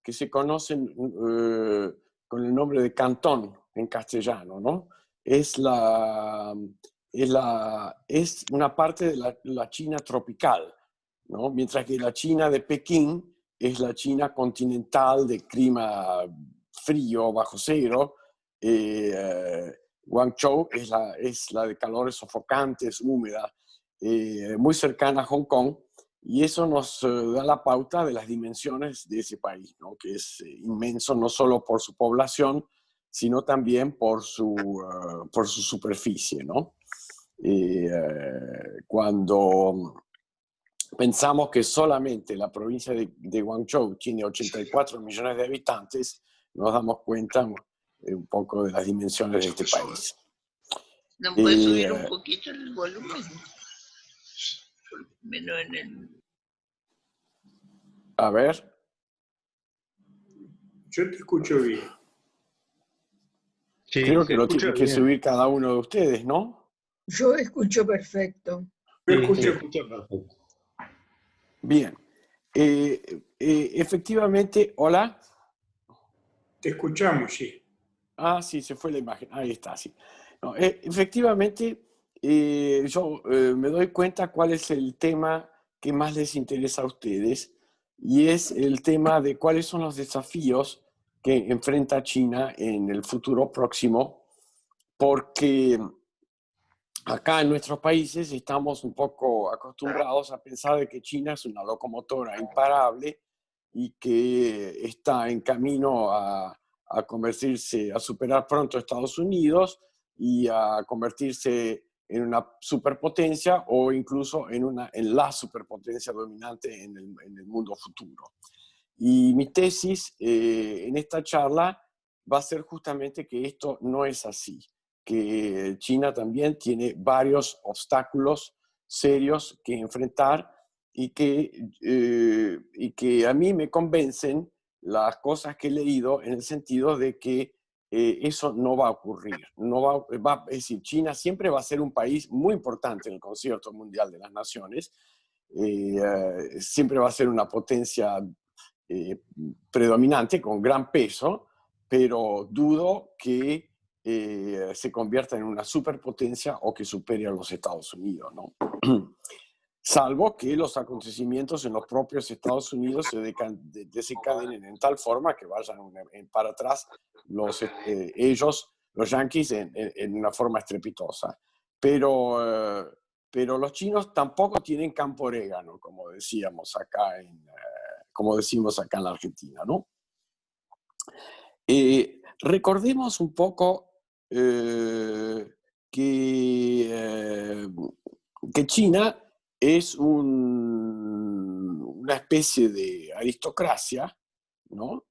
que se conocen con el nombre de Cantón en castellano, ¿no? Es una parte de la China tropical, ¿no? Mientras que la China de Pekín es la China continental de clima frío, bajo cero. Guangzhou es la de calores sofocantes, húmeda, muy cercana a Hong Kong, y eso nos da la pauta de las dimensiones de ese país, ¿no? Que es inmenso no solo por su población, sino también por su superficie, ¿no? Cuando pensamos que solamente la provincia de Guangzhou tiene 84 millones de habitantes, nos damos cuenta un poco de las dimensiones de este país. ¿No puedes subir un poquito el volumen? Menos en el... A ver. Yo te escucho bien. Sí, creo que lo tiene que subir cada uno de ustedes, ¿no? Yo escucho perfecto. Yo escucho perfecto. Bien. Efectivamente, ¿hola? Te escuchamos, sí. Ah, sí, se fue la imagen. Ahí está, sí. No, efectivamente, yo me doy cuenta cuál es el tema que más les interesa a ustedes, y es el tema de cuáles son los desafíos que enfrenta China en el futuro próximo, porque acá en nuestros países estamos un poco acostumbrados a pensar de que China es una locomotora imparable y que está en camino a convertirse, a superar pronto a Estados Unidos y a convertirse en una superpotencia o incluso en la superpotencia dominante en el mundo futuro. Y mi tesis en esta charla va a ser justamente que esto no es así, que China también tiene varios obstáculos serios que enfrentar y que a mí me convencen las cosas que he leído en el sentido de que eso no va a ocurrir. Es decir, China siempre va a ser un país muy importante en el concierto mundial de las naciones, siempre va a ser una potencia predominante con gran peso, pero dudo que se convierta en una superpotencia o que supere a los Estados Unidos, ¿no? Salvo que los acontecimientos en los propios Estados Unidos se desencadenen en tal forma que vayan para atrás ellos, los yanquis, en una forma estrepitosa. Pero los chinos tampoco tienen campo orégano, como decimos acá en la Argentina, ¿no? Recordemos un poco que China es una especie de aristocracia, ¿no?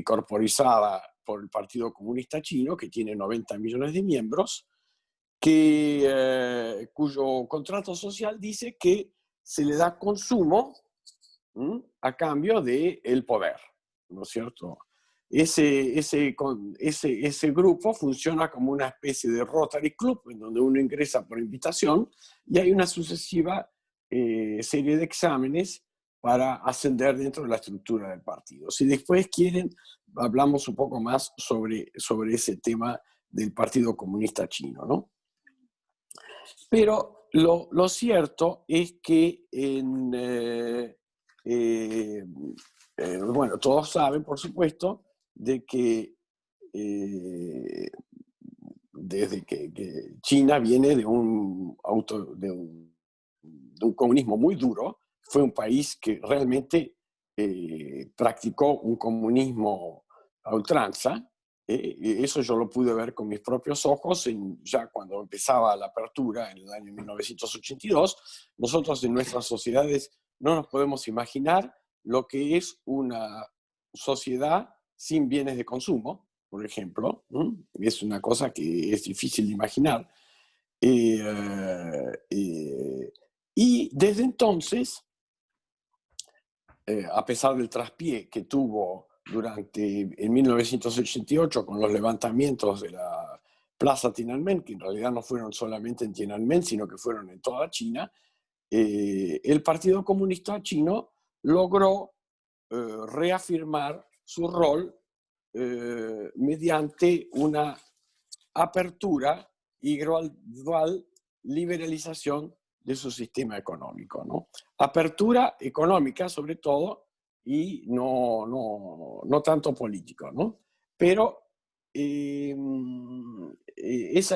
Corporizada por el Partido Comunista Chino, que tiene 90 millones de miembros, cuyo contrato social dice que se le da consumo a cambio del poder, ¿no es cierto? Ese grupo funciona como una especie de Rotary Club, en donde uno ingresa por invitación y hay una sucesiva serie de exámenes para ascender dentro de la estructura del partido. Si después quieren, hablamos un poco más sobre ese tema del Partido Comunista Chino, ¿no? Pero lo cierto es que bueno, todos saben, por supuesto, de que desde que China viene de un comunismo muy duro, fue un país que realmente practicó un comunismo a ultranza. Eso yo lo pude ver con mis propios ojos ya cuando empezaba la apertura en el año 1982. Nosotros en nuestras sociedades no nos podemos imaginar lo que es una sociedad sin bienes de consumo, por ejemplo. Es una cosa que es difícil de imaginar. Y desde entonces, a pesar del traspié que tuvo en 1988 con los levantamientos de la Plaza Tiananmen, que en realidad no fueron solamente en Tiananmen, sino que fueron en toda China, el Partido Comunista Chino logró reafirmar su rol mediante una apertura y gradual liberalización de su sistema económico, ¿no? Apertura económica sobre todo y no tanto político, ¿no? Pero esa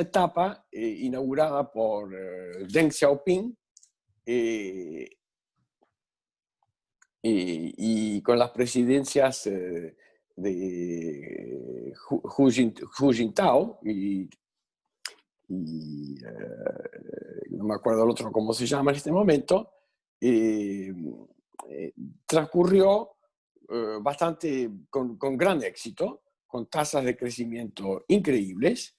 etapa inaugurada por Deng Xiaoping y con las presidencias de Hu Jintao y no me acuerdo el otro cómo se llama en este momento, transcurrió bastante con gran éxito, con tasas de crecimiento increíbles,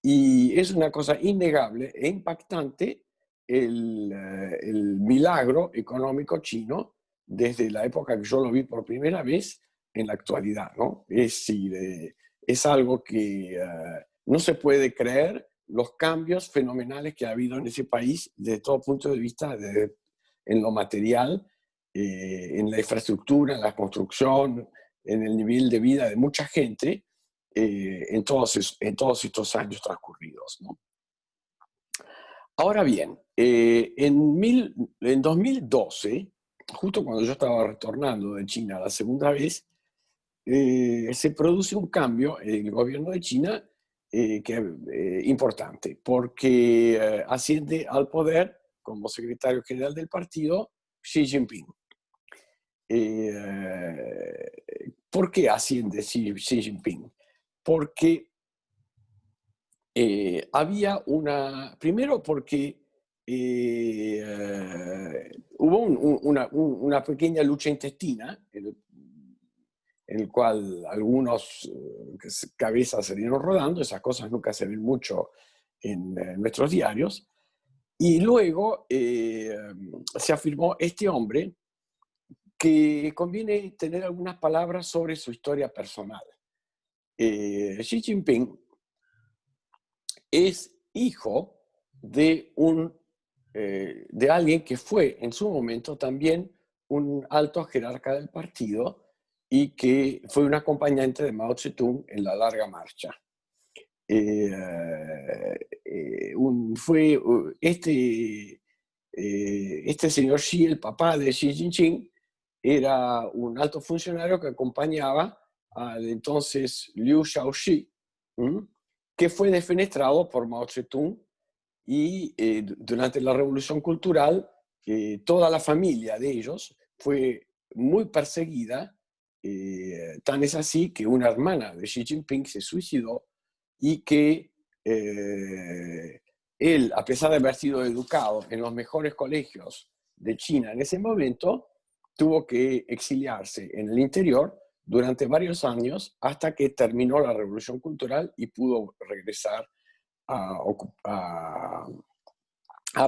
y es una cosa innegable e impactante el milagro económico chino desde la época que yo lo vi por primera vez en la actualidad, ¿no? Es decir, es algo que no se puede creer los cambios fenomenales que ha habido en ese país desde todo punto de vista, en lo material, en la infraestructura, en la construcción, en el nivel de vida de mucha gente, en todos estos años transcurridos, ¿no? Ahora bien, en 2012, justo cuando yo estaba retornando de China la segunda vez, se produce un cambio en el gobierno de China importante, porque asciende al poder como secretario general del partido Xi Jinping. ¿Por qué asciende Xi Jinping? Porque había primero porque hubo una pequeña lucha intestina en el cual algunos cabezas se dieron rodando, esas cosas nunca se ven mucho en nuestros diarios, y luego se afirmó este hombre que conviene tener algunas palabras sobre su historia personal. Xi Jinping es hijo de alguien que fue en su momento también un alto jerarca del partido y que fue un acompañante de Mao Zedong en la larga marcha. Este señor Xi, el papá de Xi Jinping, era un alto funcionario que acompañaba al entonces Liu Shaoxi, que fue defenestrado por Mao Zedong, y durante la Revolución Cultural toda la familia de ellos fue muy perseguida, tan es así que una hermana de Xi Jinping se suicidó y que él, a pesar de haber sido educado en los mejores colegios de China en ese momento, tuvo que exiliarse en el interior durante varios años hasta que terminó la Revolución Cultural y pudo regresar a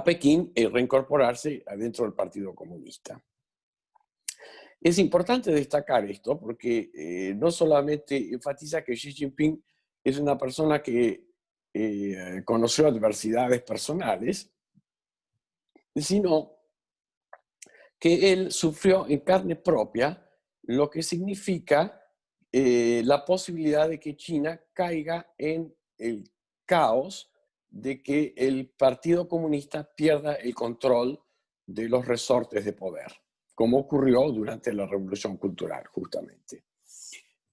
Pekín y reincorporarse dentro del Partido Comunista. Es importante destacar esto porque no solamente enfatiza que Xi Jinping es una persona que conoció adversidades personales, sino que él sufrió en carne propia lo que significa la posibilidad de que China caiga en el caos de que el Partido Comunista pierda el control de los resortes de poder, como ocurrió durante la Revolución Cultural, justamente.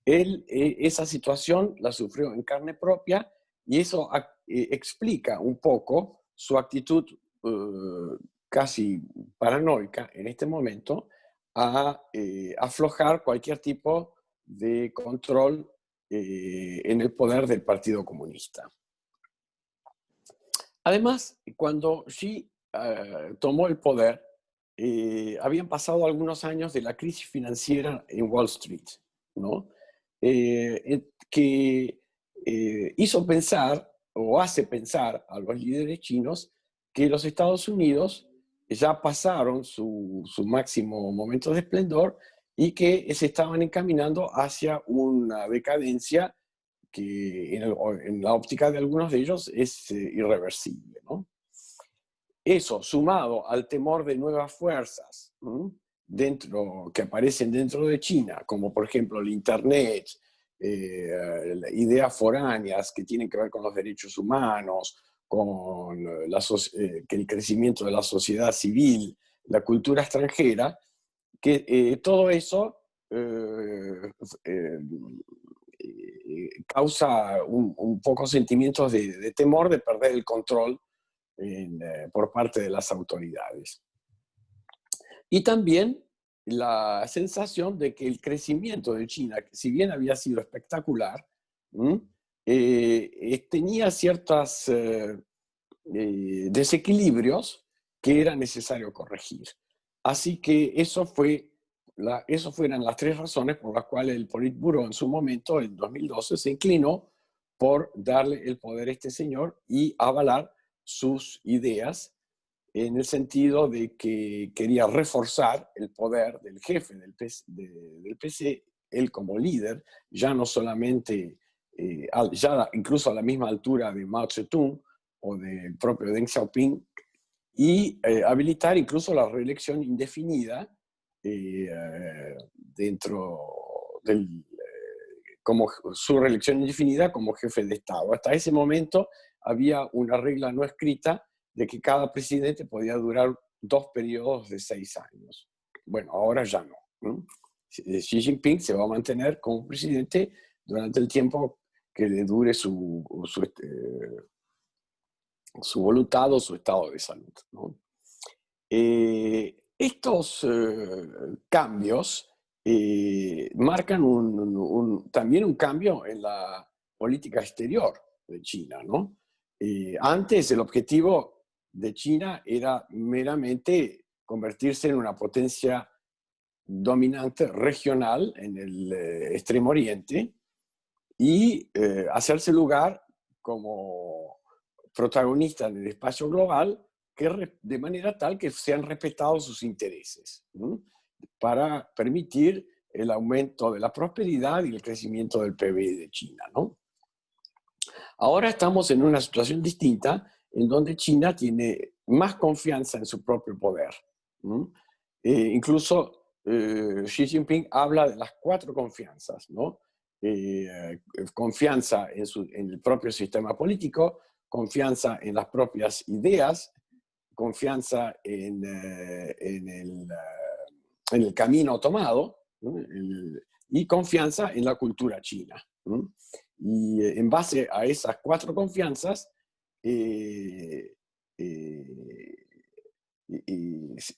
Él esa situación la sufrió en carne propia y eso explica un poco su actitud casi paranoica en este momento a aflojar cualquier tipo de control en el poder del Partido Comunista. Además, cuando Xi tomó el poder, habían pasado algunos años de la crisis financiera en Wall Street, ¿no? Que hizo pensar o hace pensar a los líderes chinos que los Estados Unidos ya pasaron su máximo momento de esplendor y que se estaban encaminando hacia una decadencia que en la óptica de algunos de ellos es irreversible, ¿no? Eso, sumado al temor de nuevas fuerzas que aparecen dentro de China, como por ejemplo el Internet, ideas foráneas que tienen que ver con los derechos humanos, con que el crecimiento de la sociedad civil, la cultura extranjera, que todo eso causa un poco sentimientos de temor de perder el control por parte de las autoridades. Y también la sensación de que el crecimiento de China, si bien había sido espectacular, tenía ciertos desequilibrios que era necesario corregir. Así que eso fueron las 3 razones por las cuales el Politburo en su momento, en 2012, se inclinó por darle el poder a este señor y avalar sus ideas, en el sentido de que quería reforzar el poder del jefe del PC, él como líder, ya no solamente, ya incluso a la misma altura de Mao Zedong o del propio Deng Xiaoping, y habilitar incluso la reelección indefinida como su reelección indefinida como jefe de Estado. Hasta ese momento había una regla no escrita de que cada presidente podía durar 2 periodos de 6 años. Bueno, ahora ya no. Xi Jinping se va a mantener como presidente durante el tiempo que le dure su voluntad o su estado de salud, ¿no? Estos cambios marcan también un cambio en la política exterior de China, ¿no? Antes el objetivo de China era meramente convertirse en una potencia dominante regional en el Extremo Oriente y hacerse lugar como protagonista en el espacio global, de manera tal que sean respetados sus intereses, ¿no? Para permitir el aumento de la prosperidad y el crecimiento del PIB de China, ¿no? Ahora estamos en una situación distinta en donde China tiene más confianza en su propio poder. Incluso Xi Jinping habla de las 4 confianzas, ¿no? Confianza en el propio sistema político, confianza en las propias ideas, confianza en el camino tomado, ¿no? Y confianza en la cultura china, ¿no? Y en base a esas 4 confianzas,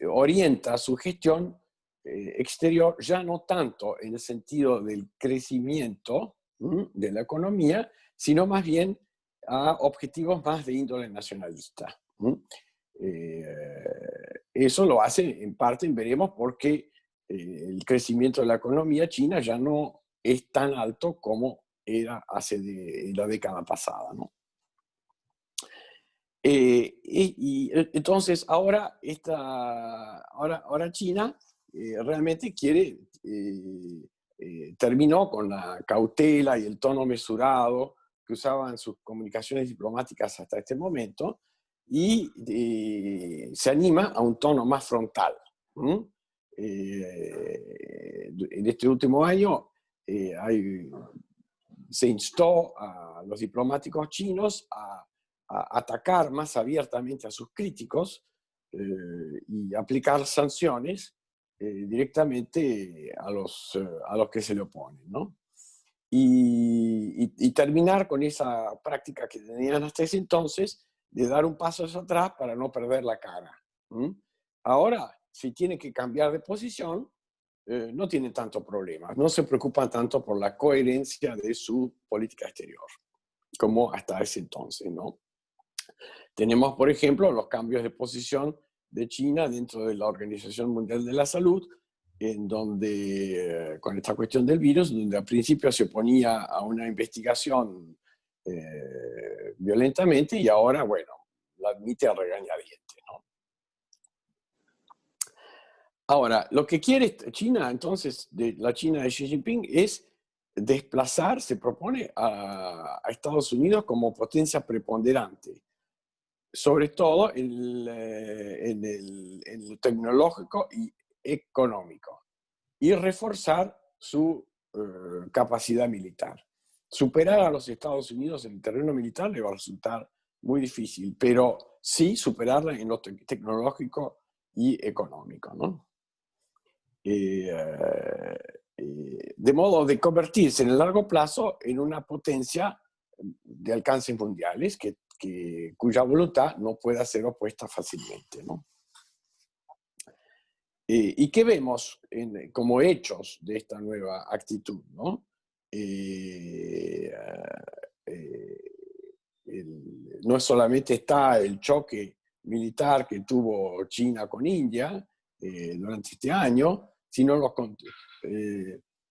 orienta su gestión exterior ya no tanto en el sentido del crecimiento de la economía, sino más bien a objetivos más de índole nacionalista. Eso lo hace en parte, veremos, porque el crecimiento de la economía china ya no es tan alto como era hace la década pasada, ¿no? Entonces ahora China realmente terminó con la cautela y el tono mesurado que usaban sus comunicaciones diplomáticas hasta este momento, y se anima a un tono más frontal. En este último año se instó a los diplomáticos chinos a atacar más abiertamente a sus críticos y aplicar sanciones directamente a los que se le oponen, ¿no? Y terminar con esa práctica que tenían hasta ese entonces de dar un paso hacia atrás para no perder la cara. Ahora, si tienen que cambiar de posición, no tienen tanto problema, no se preocupan tanto por la coherencia de su política exterior, como hasta ese entonces, ¿no? Tenemos, por ejemplo, los cambios de posición de China dentro de la Organización Mundial de la Salud, en donde, con esta cuestión del virus, donde al principio se oponía a una investigación violentamente, y ahora, bueno, la admite a regañadientes, ¿no? Ahora, lo que quiere China, entonces, de la China de Xi Jinping, es desplazar, se propone a Estados Unidos como potencia preponderante, sobre todo en lo tecnológico y económico y reforzar su capacidad militar. Superar a los Estados Unidos en el terreno militar le va a resultar muy difícil, pero sí superarla en lo tecnológico y económico, ¿no? De modo de convertirse en el largo plazo en una potencia de alcances mundiales cuya voluntad no pueda ser opuesta fácilmente, ¿no? ¿Y qué vemos como hechos de esta nueva actitud, ¿no? No solamente está el choque militar que tuvo China con India durante este año, sino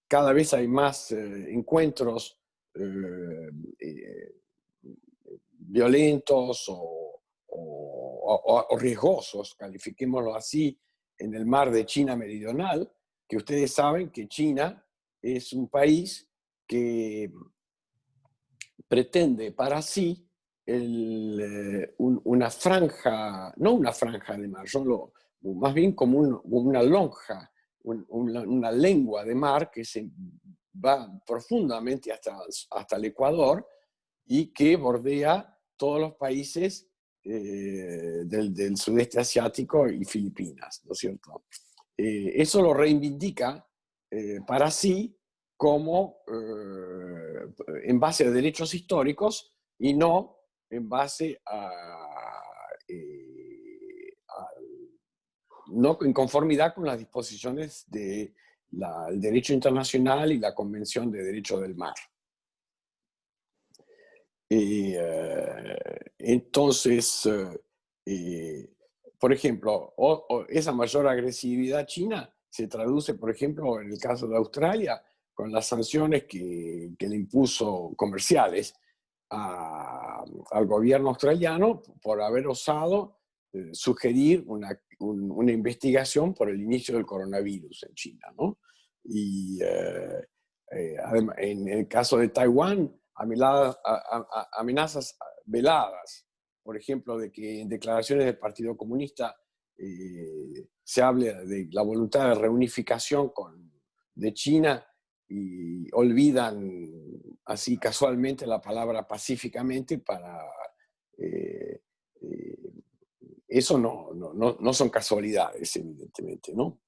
cada vez hay más encuentros violentos o riesgosos, califiquémoslo así, en el mar de China Meridional, que ustedes saben que China es un país que pretende para sí una franja, no una franja de mar, más bien como una lonja, una lengua de mar que se va profundamente hasta el Ecuador y que bordea todos los países del sudeste asiático y Filipinas, ¿no es cierto? Eso lo reivindica para sí como en base a derechos históricos y no en base no en conformidad con las disposiciones del derecho internacional y la Convención de Derecho del Mar. Entonces, por ejemplo, esa mayor agresividad china se traduce, por ejemplo, en el caso de Australia, con las sanciones que le impuso comerciales al gobierno australiano por haber osado sugerir una investigación por el inicio del coronavirus en China, ¿no? Y además, en el caso de Taiwán, amenazas veladas, por ejemplo, de que en declaraciones del Partido Comunista se hable de la voluntad de reunificación de China y olvidan así casualmente la palabra pacíficamente para... eso no son casualidades, evidentemente, ¿no?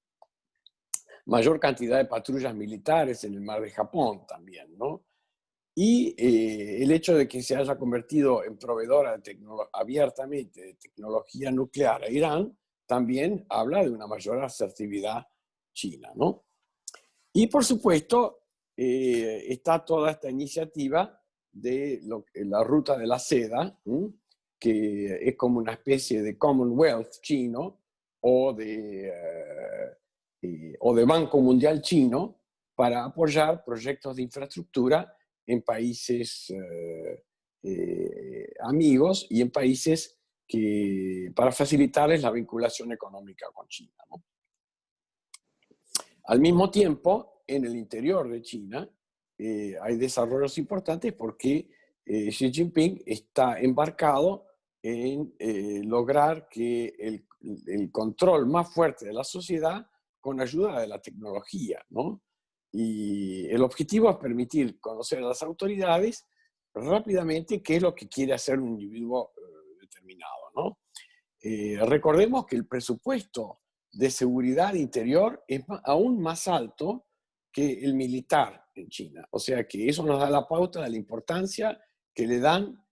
Mayor cantidad de patrullas militares en el mar de Japón también, ¿no? Y el hecho de que se haya convertido en proveedora abiertamente de tecnología nuclear a Irán también habla de una mayor asertividad china, ¿no? Y por supuesto está toda esta iniciativa de la ruta de la seda, que es como una especie de Commonwealth chino o de Banco Mundial chino para apoyar proyectos de infraestructura en países amigos y en países para facilitarles la vinculación económica con China, ¿no? Al mismo tiempo, en el interior de China hay desarrollos importantes porque Xi Jinping está embarcado en lograr que el control más fuerte de la sociedad con ayuda de la tecnología, ¿no? Y el objetivo es permitir conocer a las autoridades rápidamente qué es lo que quiere hacer un individuo determinado, ¿no? Recordemos que el presupuesto de seguridad interior es aún más alto que el militar en China. O sea que eso nos da la pauta de la importancia que le dan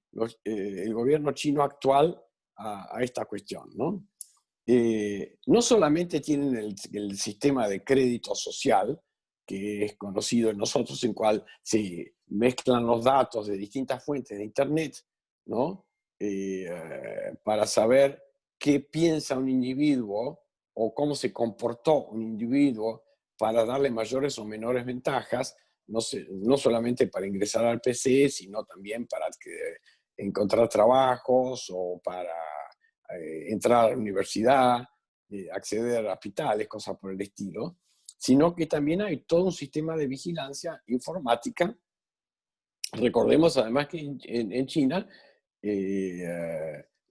el gobierno chino actual a esta cuestión, ¿no? No solamente tienen el sistema de crédito social, que es conocido en nosotros, en cual se mezclan los datos de distintas fuentes de Internet, ¿no? Para saber qué piensa un individuo o cómo se comportó un individuo para darle mayores o menores ventajas, no solamente para ingresar al PC, sino también para encontrar trabajos o para entrar a la universidad, acceder a hospitales, cosas por el estilo, sino que también hay todo un sistema de vigilancia informática. Recordemos además que en China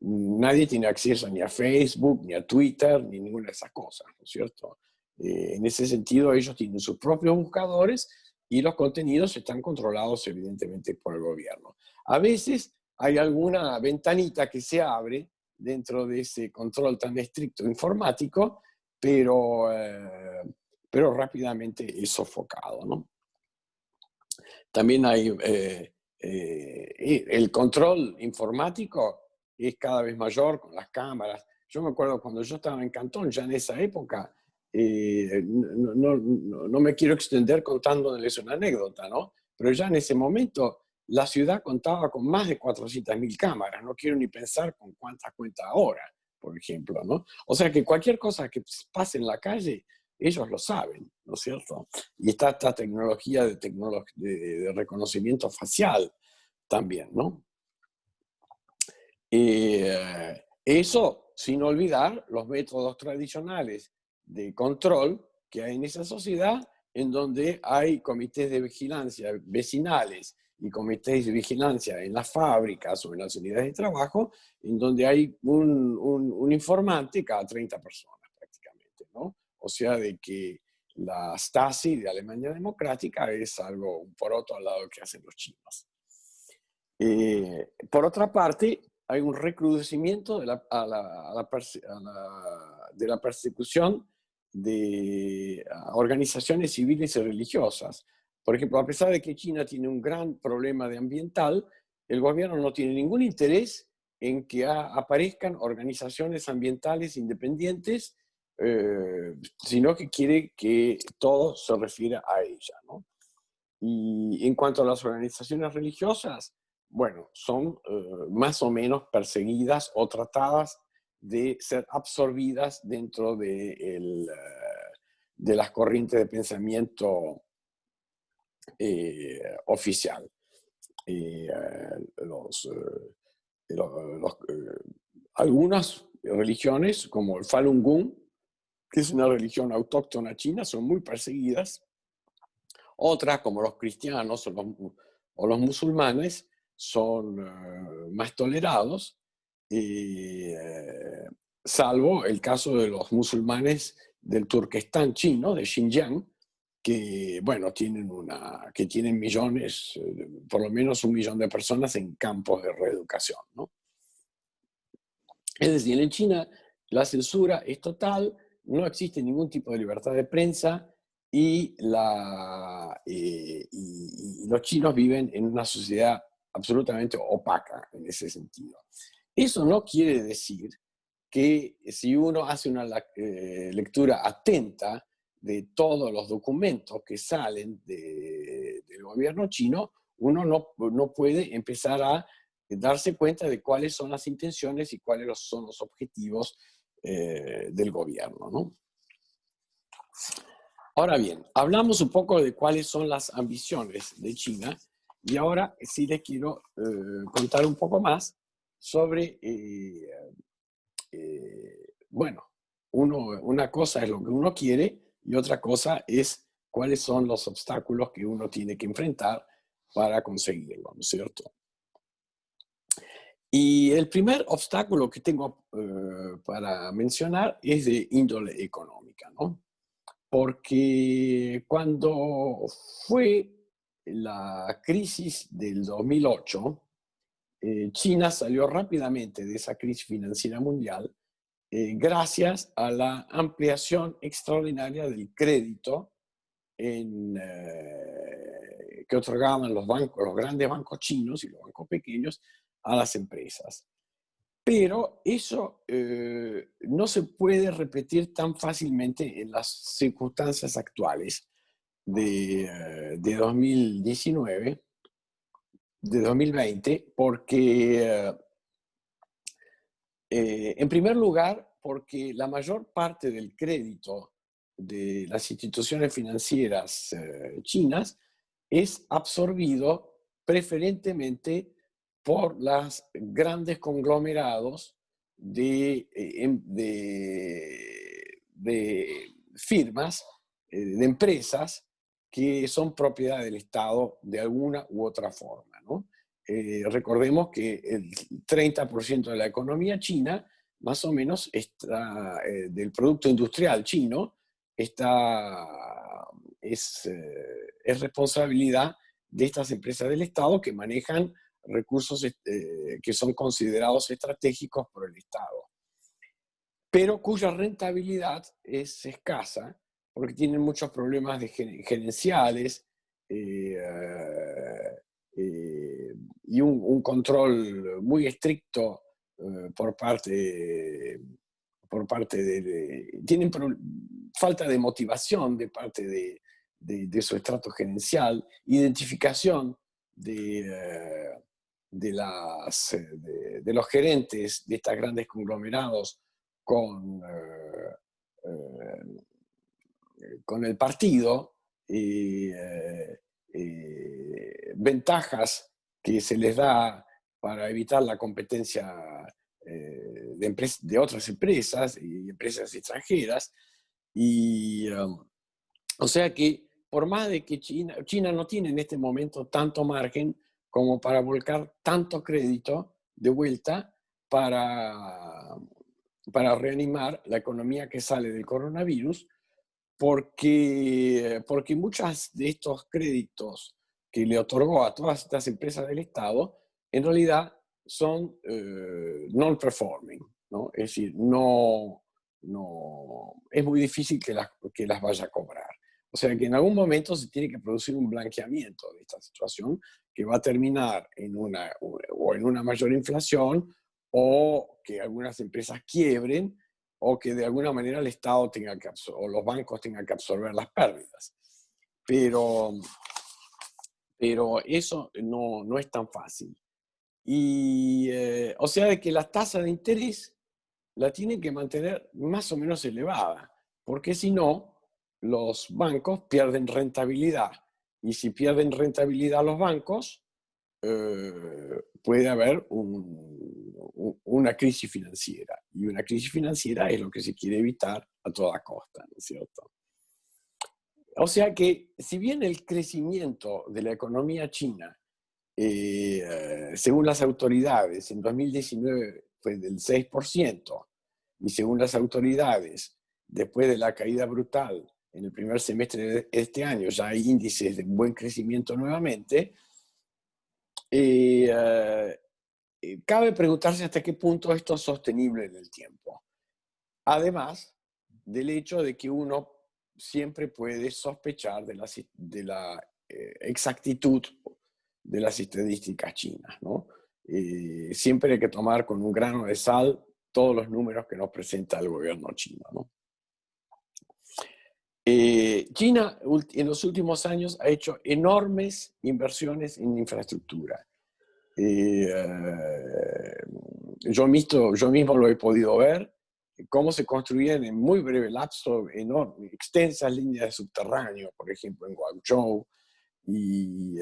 nadie tiene acceso ni a Facebook, ni a Twitter, ni ninguna de esas cosas, ¿no es cierto? En ese sentido, ellos tienen sus propios buscadores y los contenidos están controlados evidentemente por el gobierno. A veces hay alguna ventanita que se abre dentro de ese control tan estricto informático, pero rápidamente es sofocado, ¿no? También hay el control informático es cada vez mayor con las cámaras. Yo me acuerdo cuando yo estaba en Cantón, ya en esa época, no me quiero extender contándoles una anécdota, ¿no? Pero ya en ese momento la ciudad contaba con más de 400.000 cámaras. No quiero ni pensar con cuántas cuenta ahora, por ejemplo, ¿no? O sea que cualquier cosa que pase en la calle, ellos lo saben, ¿no es cierto? Y está esta tecnología de reconocimiento facial también, ¿no? Eso sin olvidar los métodos tradicionales de control que hay en esa sociedad, en donde hay comités de vigilancia vecinales y comités de vigilancia en las fábricas o en las unidades de trabajo, en donde hay un informante cada 30 personas prácticamente, ¿no? O sea, de que la Stasi de Alemania Democrática es algo un poroto al lado de lo que hacen los chinos. Por otra parte, hay un recrudecimiento de la persecución de organizaciones civiles y religiosas. Por ejemplo, a pesar de que China tiene un gran problema ambiental, el gobierno no tiene ningún interés en que aparezcan organizaciones ambientales independientes, sino que quiere que todo se refiera a ella, ¿no? Y en cuanto a las organizaciones religiosas, bueno, son más o menos perseguidas o tratadas de ser absorbidas dentro de las corrientes de pensamiento oficial. Algunas religiones, como el Falun Gong, que es una religión autóctona china, son muy perseguidas. Otras, como los cristianos o los musulmanes, son más tolerados, salvo el caso de los musulmanes del Turquestán chino, de Xinjiang, que, bueno, tienen millones, por lo menos 1 millón de personas en campos de reeducación, ¿no? Es decir, en China la censura es total, no existe ningún tipo de libertad de prensa, y los chinos viven en una sociedad absolutamente opaca en ese sentido. Eso no quiere decir que si uno hace una lectura atenta de todos los documentos que salen del gobierno chino, uno no puede empezar a darse cuenta de cuáles son las intenciones y cuáles son los objetivos del gobierno, ¿no? Ahora bien, hablamos un poco de cuáles son las ambiciones de China, y ahora sí les quiero contar un poco más sobre, bueno, una cosa es lo que uno quiere y otra cosa es cuáles son los obstáculos que uno tiene que enfrentar para conseguirlo, ¿no es cierto? Y el primer obstáculo que tengo para mencionar es de índole económica, ¿no? Porque cuando fue la crisis del 2008, China salió rápidamente de esa crisis financiera mundial gracias a la ampliación extraordinaria del crédito que otorgaban los grandes bancos chinos y los bancos pequeños a las empresas. Pero eso no se puede repetir tan fácilmente en las circunstancias actuales de 2019, de 2020, porque, en primer lugar, porque la mayor parte del crédito de las instituciones financieras chinas es absorbido preferentemente por los grandes conglomerados de firmas, de empresas que son propiedad del Estado de alguna u otra forma, ¿no? Recordemos que el 30% de la economía china, más o menos, del Producto Industrial chino, es responsabilidad de estas empresas del Estado que manejan recursos que son considerados estratégicos por el Estado, pero cuya rentabilidad es escasa porque tienen muchos problemas gerenciales y un control muy estricto por parte tienen falta de motivación de parte de su estrato gerencial, identificación de los gerentes de estos grandes conglomerados con el partido, ventajas que se les da para evitar la competencia de otras empresas y empresas extranjeras. O sea que por más de que China no tiene en este momento tanto margen como para volcar tanto crédito de vuelta para reanimar la economía que sale del coronavirus, porque muchos de estos créditos que le otorgó a todas estas empresas del Estado, en realidad son non-performing, ¿no? Es decir, es muy difícil que las vaya a cobrar. O sea que en algún momento se tiene que producir un blanqueamiento de esta situación que va a terminar en una mayor inflación, o que algunas empresas quiebren, o que de alguna manera el Estado o los bancos tengan que absorber las pérdidas. Pero eso no es tan fácil. O sea, de que la tasa de interés la tienen que mantener más o menos elevada, porque si no, los bancos pierden rentabilidad. Y si pierden rentabilidad los bancos, puede haber una crisis financiera. Y una crisis financiera es lo que se quiere evitar a toda costa, ¿no es cierto? O sea que, si bien el crecimiento de la economía china, según las autoridades, en 2019 fue del 6%, y según las autoridades, después de la caída brutal en el primer semestre de este año, ya hay índices de buen crecimiento nuevamente, cabe preguntarse hasta qué punto esto es sostenible en el tiempo. Además del hecho de que uno siempre puede sospechar de la exactitud de las estadísticas chinas, ¿no? Siempre hay que tomar con un grano de sal todos los números que nos presenta el gobierno chino, ¿no? China en los últimos años ha hecho enormes inversiones en infraestructura. Yo mismo lo he podido ver, cómo se construían en muy breve lapso extensas líneas de subterráneo, por ejemplo en Guangzhou, y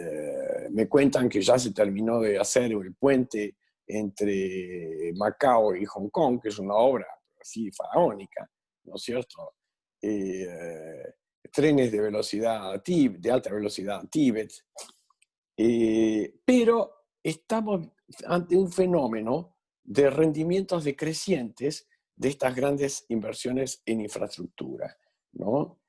me cuentan que ya se terminó de hacer el puente entre Macao y Hong Kong, que es una obra así faraónica, ¿no es cierto? Trenes de alta velocidad a Tíbet, pero estamos ante un fenómeno de rendimientos decrecientes de estas grandes inversiones en infraestructura, ¿no?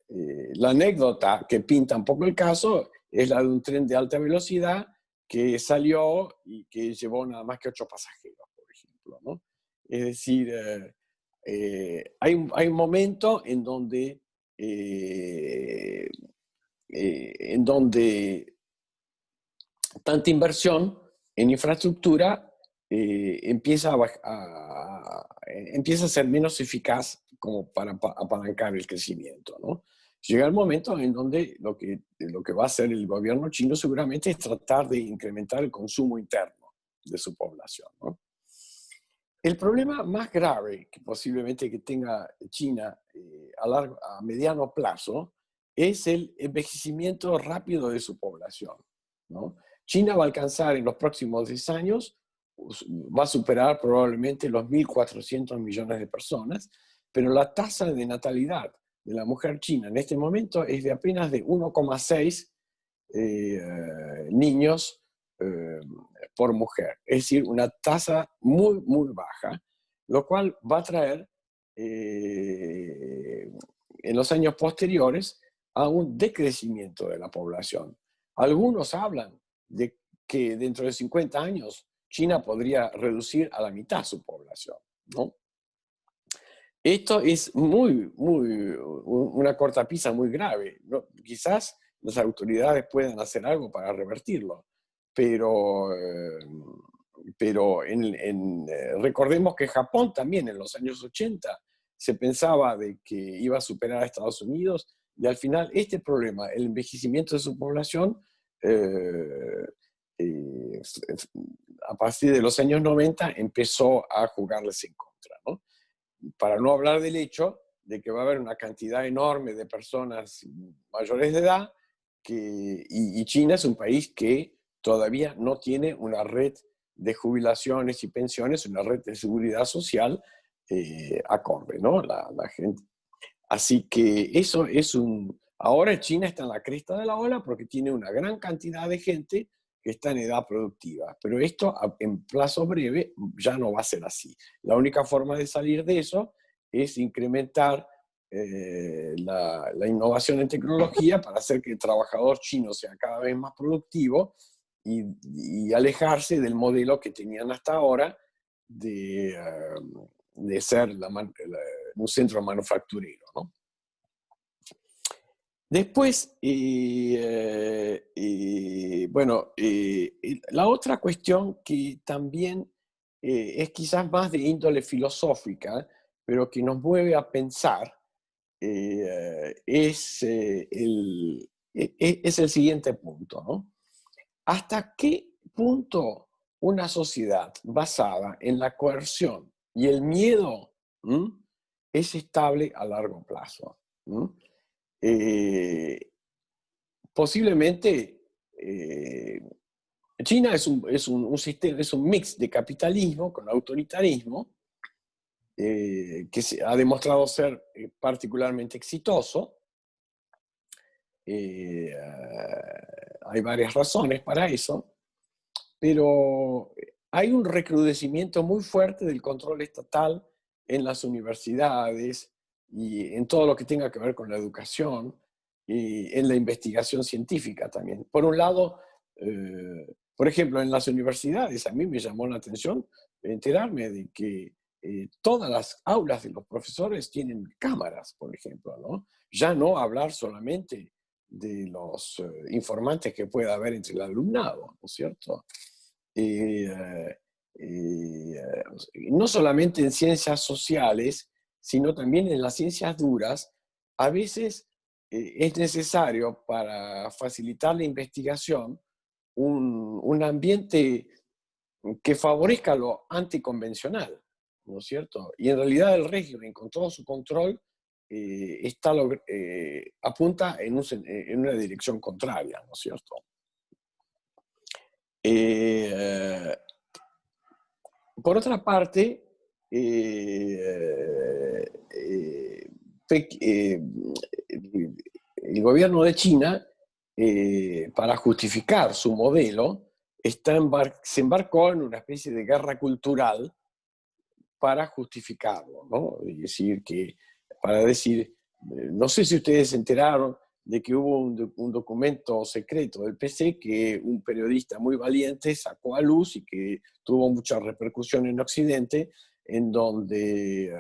La anécdota que pinta un poco el caso es la de un tren de alta velocidad que salió y que llevó nada más que 8 pasajeros, por ejemplo, ¿no? Es decir, hay un momento en donde tanta inversión en infraestructura empieza a ser menos eficaz como para apalancar el crecimiento, ¿no? Llega el momento en donde lo que va a hacer el gobierno chino seguramente es tratar de incrementar el consumo interno de su población, ¿no? El problema más grave que posiblemente que tenga China a mediano plazo es el envejecimiento rápido de su población, ¿no? China va a alcanzar en los próximos 10 años, va a superar probablemente los 1.400 millones de personas, pero la tasa de natalidad de la mujer china en este momento es de apenas de 1,6 niños por mujer. Es decir, una tasa muy, muy baja, lo cual va a traer en los años posteriores a un decrecimiento de la población. Algunos hablan de que dentro de 50 años China podría reducir a la mitad su población, ¿no? Esto es una cortapisa muy grave, ¿no? Quizás las autoridades puedan hacer algo para revertirlo, pero recordemos que Japón también en los años 80 se pensaba de que iba a superar a Estados Unidos, y al final este problema, el envejecimiento de su población, a partir de los años 90 empezó a jugarles en contra, ¿no? Para no hablar del hecho de que va a haber una cantidad enorme de personas mayores de edad, y China es un país que todavía no tiene una red de jubilaciones y pensiones, una red de seguridad social acorde, ¿no? La gente. Así que eso es ahora China está en la cresta de la ola porque tiene una gran cantidad de gente que está en edad productiva, pero esto en plazo breve ya no va a ser así. La única forma de salir de eso es incrementar la innovación en tecnología para hacer que el trabajador chino sea cada vez más productivo y alejarse del modelo que tenían hasta ahora de ser un centro manufacturero, ¿no? Después, bueno, la otra cuestión que también es quizás más de índole filosófica, pero que nos mueve a pensar, es el siguiente punto, ¿no? ¿Hasta qué punto una sociedad basada en la coerción y el miedo es estable a largo plazo? Posiblemente China es un sistema, es un mix de capitalismo con autoritarismo que ha demostrado ser particularmente exitoso. Hay varias razones para eso, pero hay un recrudecimiento muy fuerte del control estatal en las universidades y en todo lo que tenga que ver con la educación y en la investigación científica también. Por un lado, por ejemplo, en las universidades a mí me llamó la atención enterarme de que todas las aulas de los profesores tienen cámaras, por ejemplo, ¿no? Ya no hablar solamente de los informantes que pueda haber entre el alumnado, ¿no es cierto? No solamente en ciencias sociales, sino también en las ciencias duras, a veces es necesario para facilitar la investigación un ambiente que favorezca lo anticonvencional, ¿no es cierto? Y en realidad el régimen, con todo su control, apunta en una dirección contraria, ¿no es cierto? Por otra parte, el gobierno de China, para justificar su modelo, se embarcó en una especie de guerra cultural para justificarlo, ¿no? Es decir, no sé si ustedes se enteraron de que hubo un documento secreto del PC que un periodista muy valiente sacó a luz y que tuvo mucha repercusión en Occidente, en donde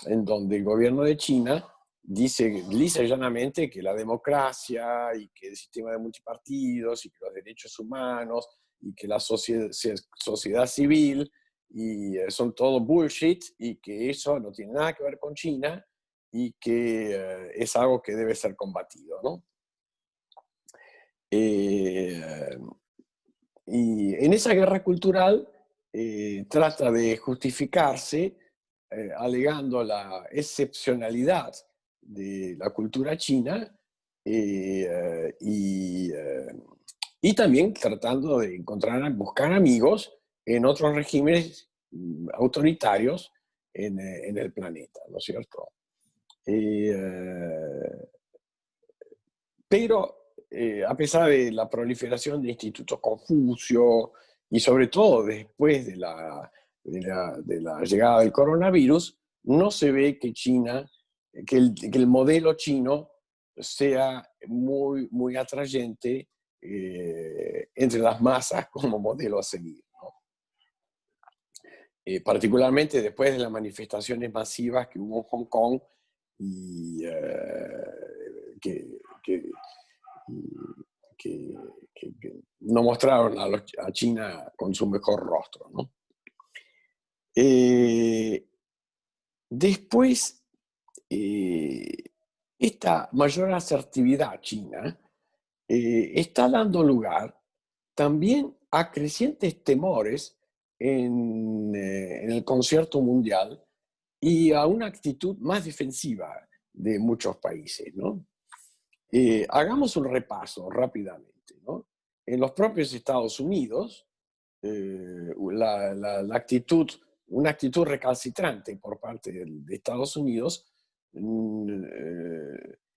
el gobierno de China dice lisa y llanamente que la democracia y que el sistema de multipartidos y que los derechos humanos y que la sociedad civil son todo bullshit, y que eso no tiene nada que ver con China y que es algo que debe ser combatido, ¿no? Y en esa guerra cultural trata de justificarse alegando la excepcionalidad de la cultura china y también tratando de buscar amigos en otros regímenes autoritarios en el planeta, ¿no es cierto? Pero a pesar de la proliferación de institutos Confucio y sobre todo después de la llegada del coronavirus, no se ve que que el modelo chino sea muy atrayente entre las masas como modelo a seguir, ¿no? Particularmente después de las manifestaciones masivas que hubo en Hong Kong y que, que- que- que no mostraron a China con su mejor rostro, ¿no? Después, esta mayor asertividad china está dando lugar también a crecientes temores en el concierto mundial y a una actitud más defensiva de muchos países, ¿no? Hagamos un repaso rápidamente, ¿no? En los propios Estados Unidos, una actitud recalcitrante por parte de Estados Unidos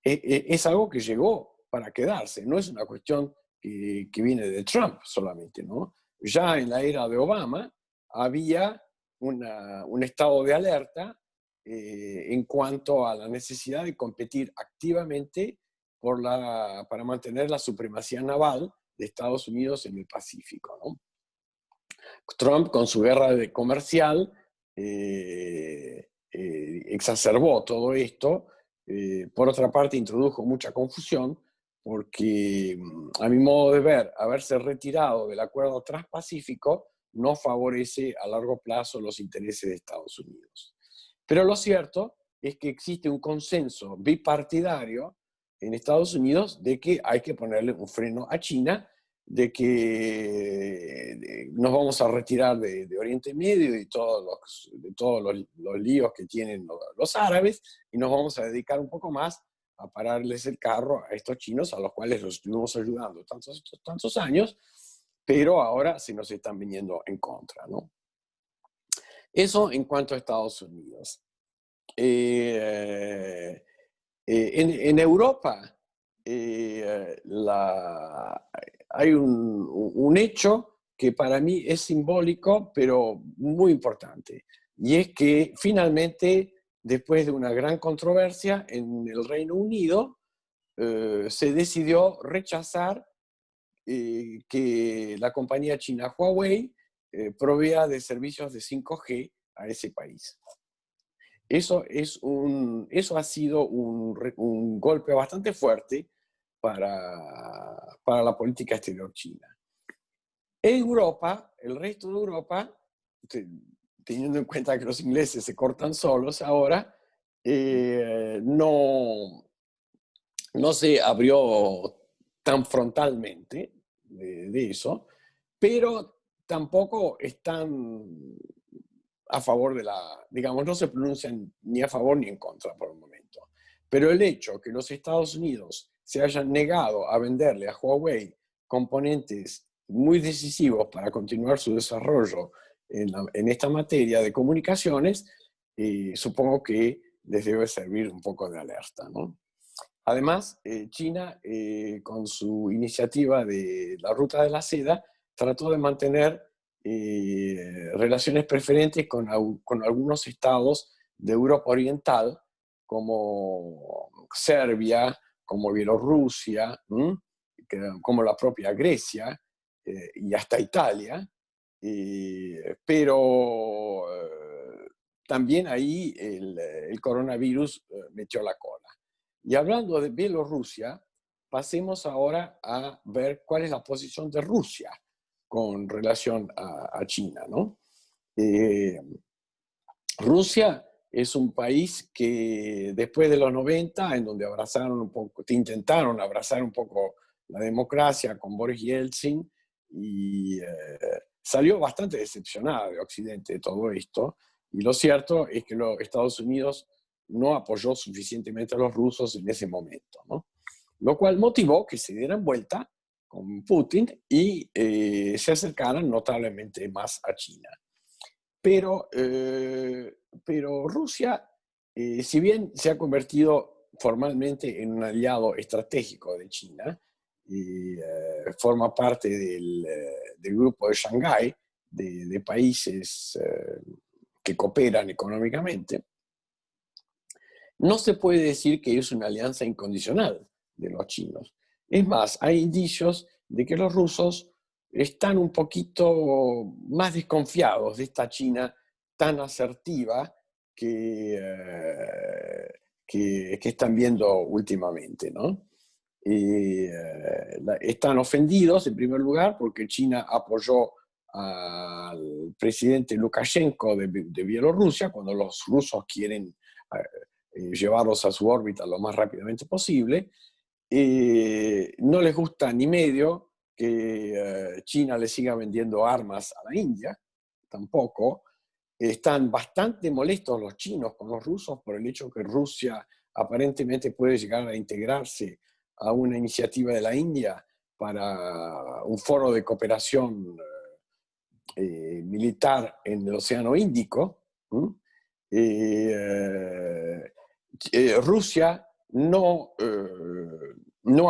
es algo que llegó para quedarse, no es una cuestión que viene de Trump solamente, ¿no? Ya en la era de Obama había un estado de alerta en cuanto a la necesidad de competir activamente para mantener la supremacía naval de Estados Unidos en el Pacífico, ¿no? Trump, con su guerra comercial, exacerbó todo esto. Por otra parte, introdujo mucha confusión porque, a mi modo de ver, haberse retirado del acuerdo transpacífico no favorece a largo plazo los intereses de Estados Unidos. Pero lo cierto es que existe un consenso bipartidario en Estados Unidos de que hay que ponerle un freno a China, de que nos vamos a retirar de Oriente Medio y de todos los líos que tienen los árabes, y nos vamos a dedicar un poco más a pararles el carro a estos chinos a los cuales los estuvimos ayudando tantos años, pero ahora se nos están viniendo en contra, ¿no? Eso en cuanto a Estados Unidos. En Europa hay un hecho que para mí es simbólico, pero muy importante. Y es que finalmente, después de una gran controversia en el Reino Unido, se decidió rechazar que la compañía china Huawei provea de servicios de 5G a ese país. Eso ha sido un golpe bastante fuerte para la política exterior china. Europa, el resto de Europa, teniendo en cuenta que los ingleses se cortan solos ahora, no se abrió tan frontalmente de eso, pero tampoco están a favor digamos, no se pronuncian ni a favor ni en contra por el momento. Pero el hecho que los Estados Unidos se hayan negado a venderle a Huawei componentes muy decisivos para continuar su desarrollo en esta materia de comunicaciones, supongo que les debe servir un poco de alerta, ¿no? Además, China, con su iniciativa de la Ruta de la Seda, trató de mantener relaciones preferentes con algunos estados de Europa Oriental, como Serbia, como Bielorrusia, como la propia Grecia y hasta Italia, pero también ahí el coronavirus metió la cola. Y hablando de Bielorrusia, pasemos ahora a ver cuál es la posición de Rusia con relación a China, ¿no? Rusia es un país que después de los 90, en donde intentaron abrazar un poco la democracia con Boris Yeltsin, y salió bastante decepcionada de Occidente de todo esto. Y lo cierto es que los Estados Unidos no apoyó suficientemente a los rusos en ese momento, ¿no? Lo cual motivó que se dieran vuelta con Putin y se acercaran notablemente más a China. Pero Rusia, si bien se ha convertido formalmente en un aliado estratégico de China, y forma parte del grupo de Shanghái, de países que cooperan económicamente, no se puede decir que es una alianza incondicional de los chinos. Es más, hay indicios de que los rusos están un poquito más desconfiados de esta China tan asertiva que están viendo últimamente, ¿no? Están ofendidos, en primer lugar, porque China apoyó al presidente Lukashenko de Bielorrusia cuando los rusos quieren llevarlos a su órbita lo más rápidamente posible. No les gusta ni medio que China le siga vendiendo armas a la India, tampoco. Están bastante molestos los chinos con los rusos por el hecho que Rusia aparentemente puede llegar a integrarse a una iniciativa de la India para un foro de cooperación militar en el Océano Índico. Rusia no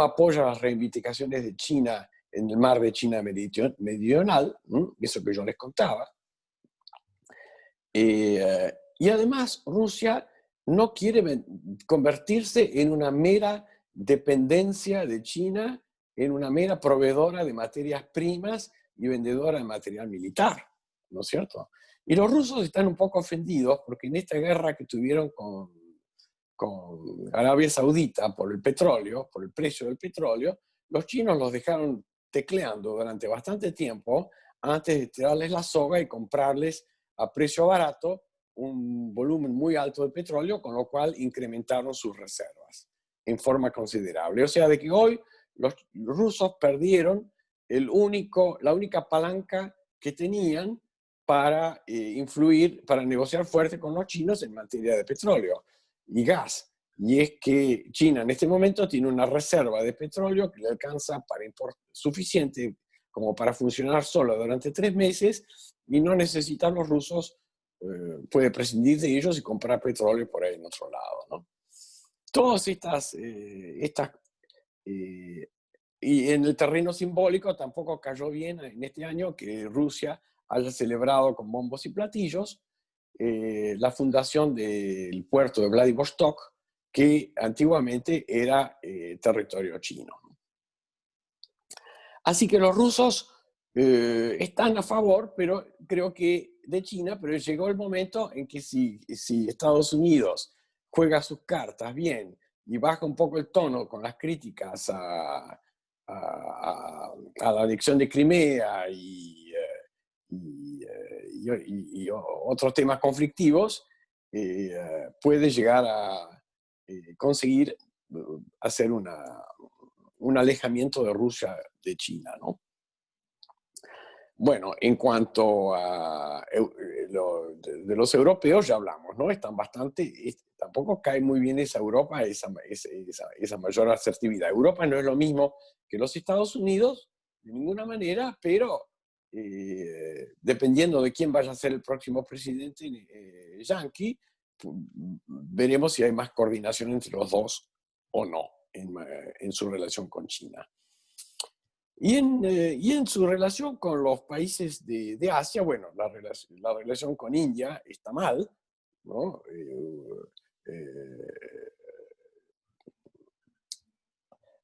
apoya las reivindicaciones de China en el mar de China Meridional, eso que yo les contaba. Y además Rusia no quiere convertirse en una mera dependencia de China, en una mera proveedora de materias primas y vendedora de material militar, ¿no es cierto? Y los rusos están un poco ofendidos porque en esta guerra que tuvieron con Arabia Saudita por el petróleo, por el precio del petróleo, los chinos los dejaron tecleando durante bastante tiempo antes de tirarles la soga y comprarles a precio barato un volumen muy alto de petróleo, con lo cual incrementaron sus reservas en forma considerable. O sea, de que hoy los rusos perdieron la única palanca que tenían para influir, para negociar fuerte con los chinos en materia de petróleo y gas. Y es que China en este momento tiene una reserva de petróleo que le alcanza suficiente como para funcionar solo durante 3 meses, y no necesitan los rusos, puede prescindir de ellos y comprar petróleo por ahí en otro lado, ¿no? Todas estas y en el terreno simbólico tampoco cayó bien en este año que Rusia haya celebrado con bombos y platillos la fundación del puerto de Vladivostok, que antiguamente era territorio chino. Así que los rusos están a favor, pero creo que de China, pero llegó el momento en que si Estados Unidos juega sus cartas bien y baja un poco el tono con las críticas a la anexión de Crimea y otros temas conflictivos, puede llegar a conseguir hacer un alejamiento de Rusia de China, ¿no? Bueno, en cuanto a de los europeos ya hablamos, ¿no? Están bastante, tampoco cae muy bien esa Europa, esa mayor asertividad. Europa no es lo mismo que los Estados Unidos, de ninguna manera, pero dependiendo de quién vaya a ser el próximo presidente yanqui, veremos si hay más coordinación entre los dos o no en su relación con China. Y en su relación con los países de Asia, bueno, la relación con India está mal, ¿no?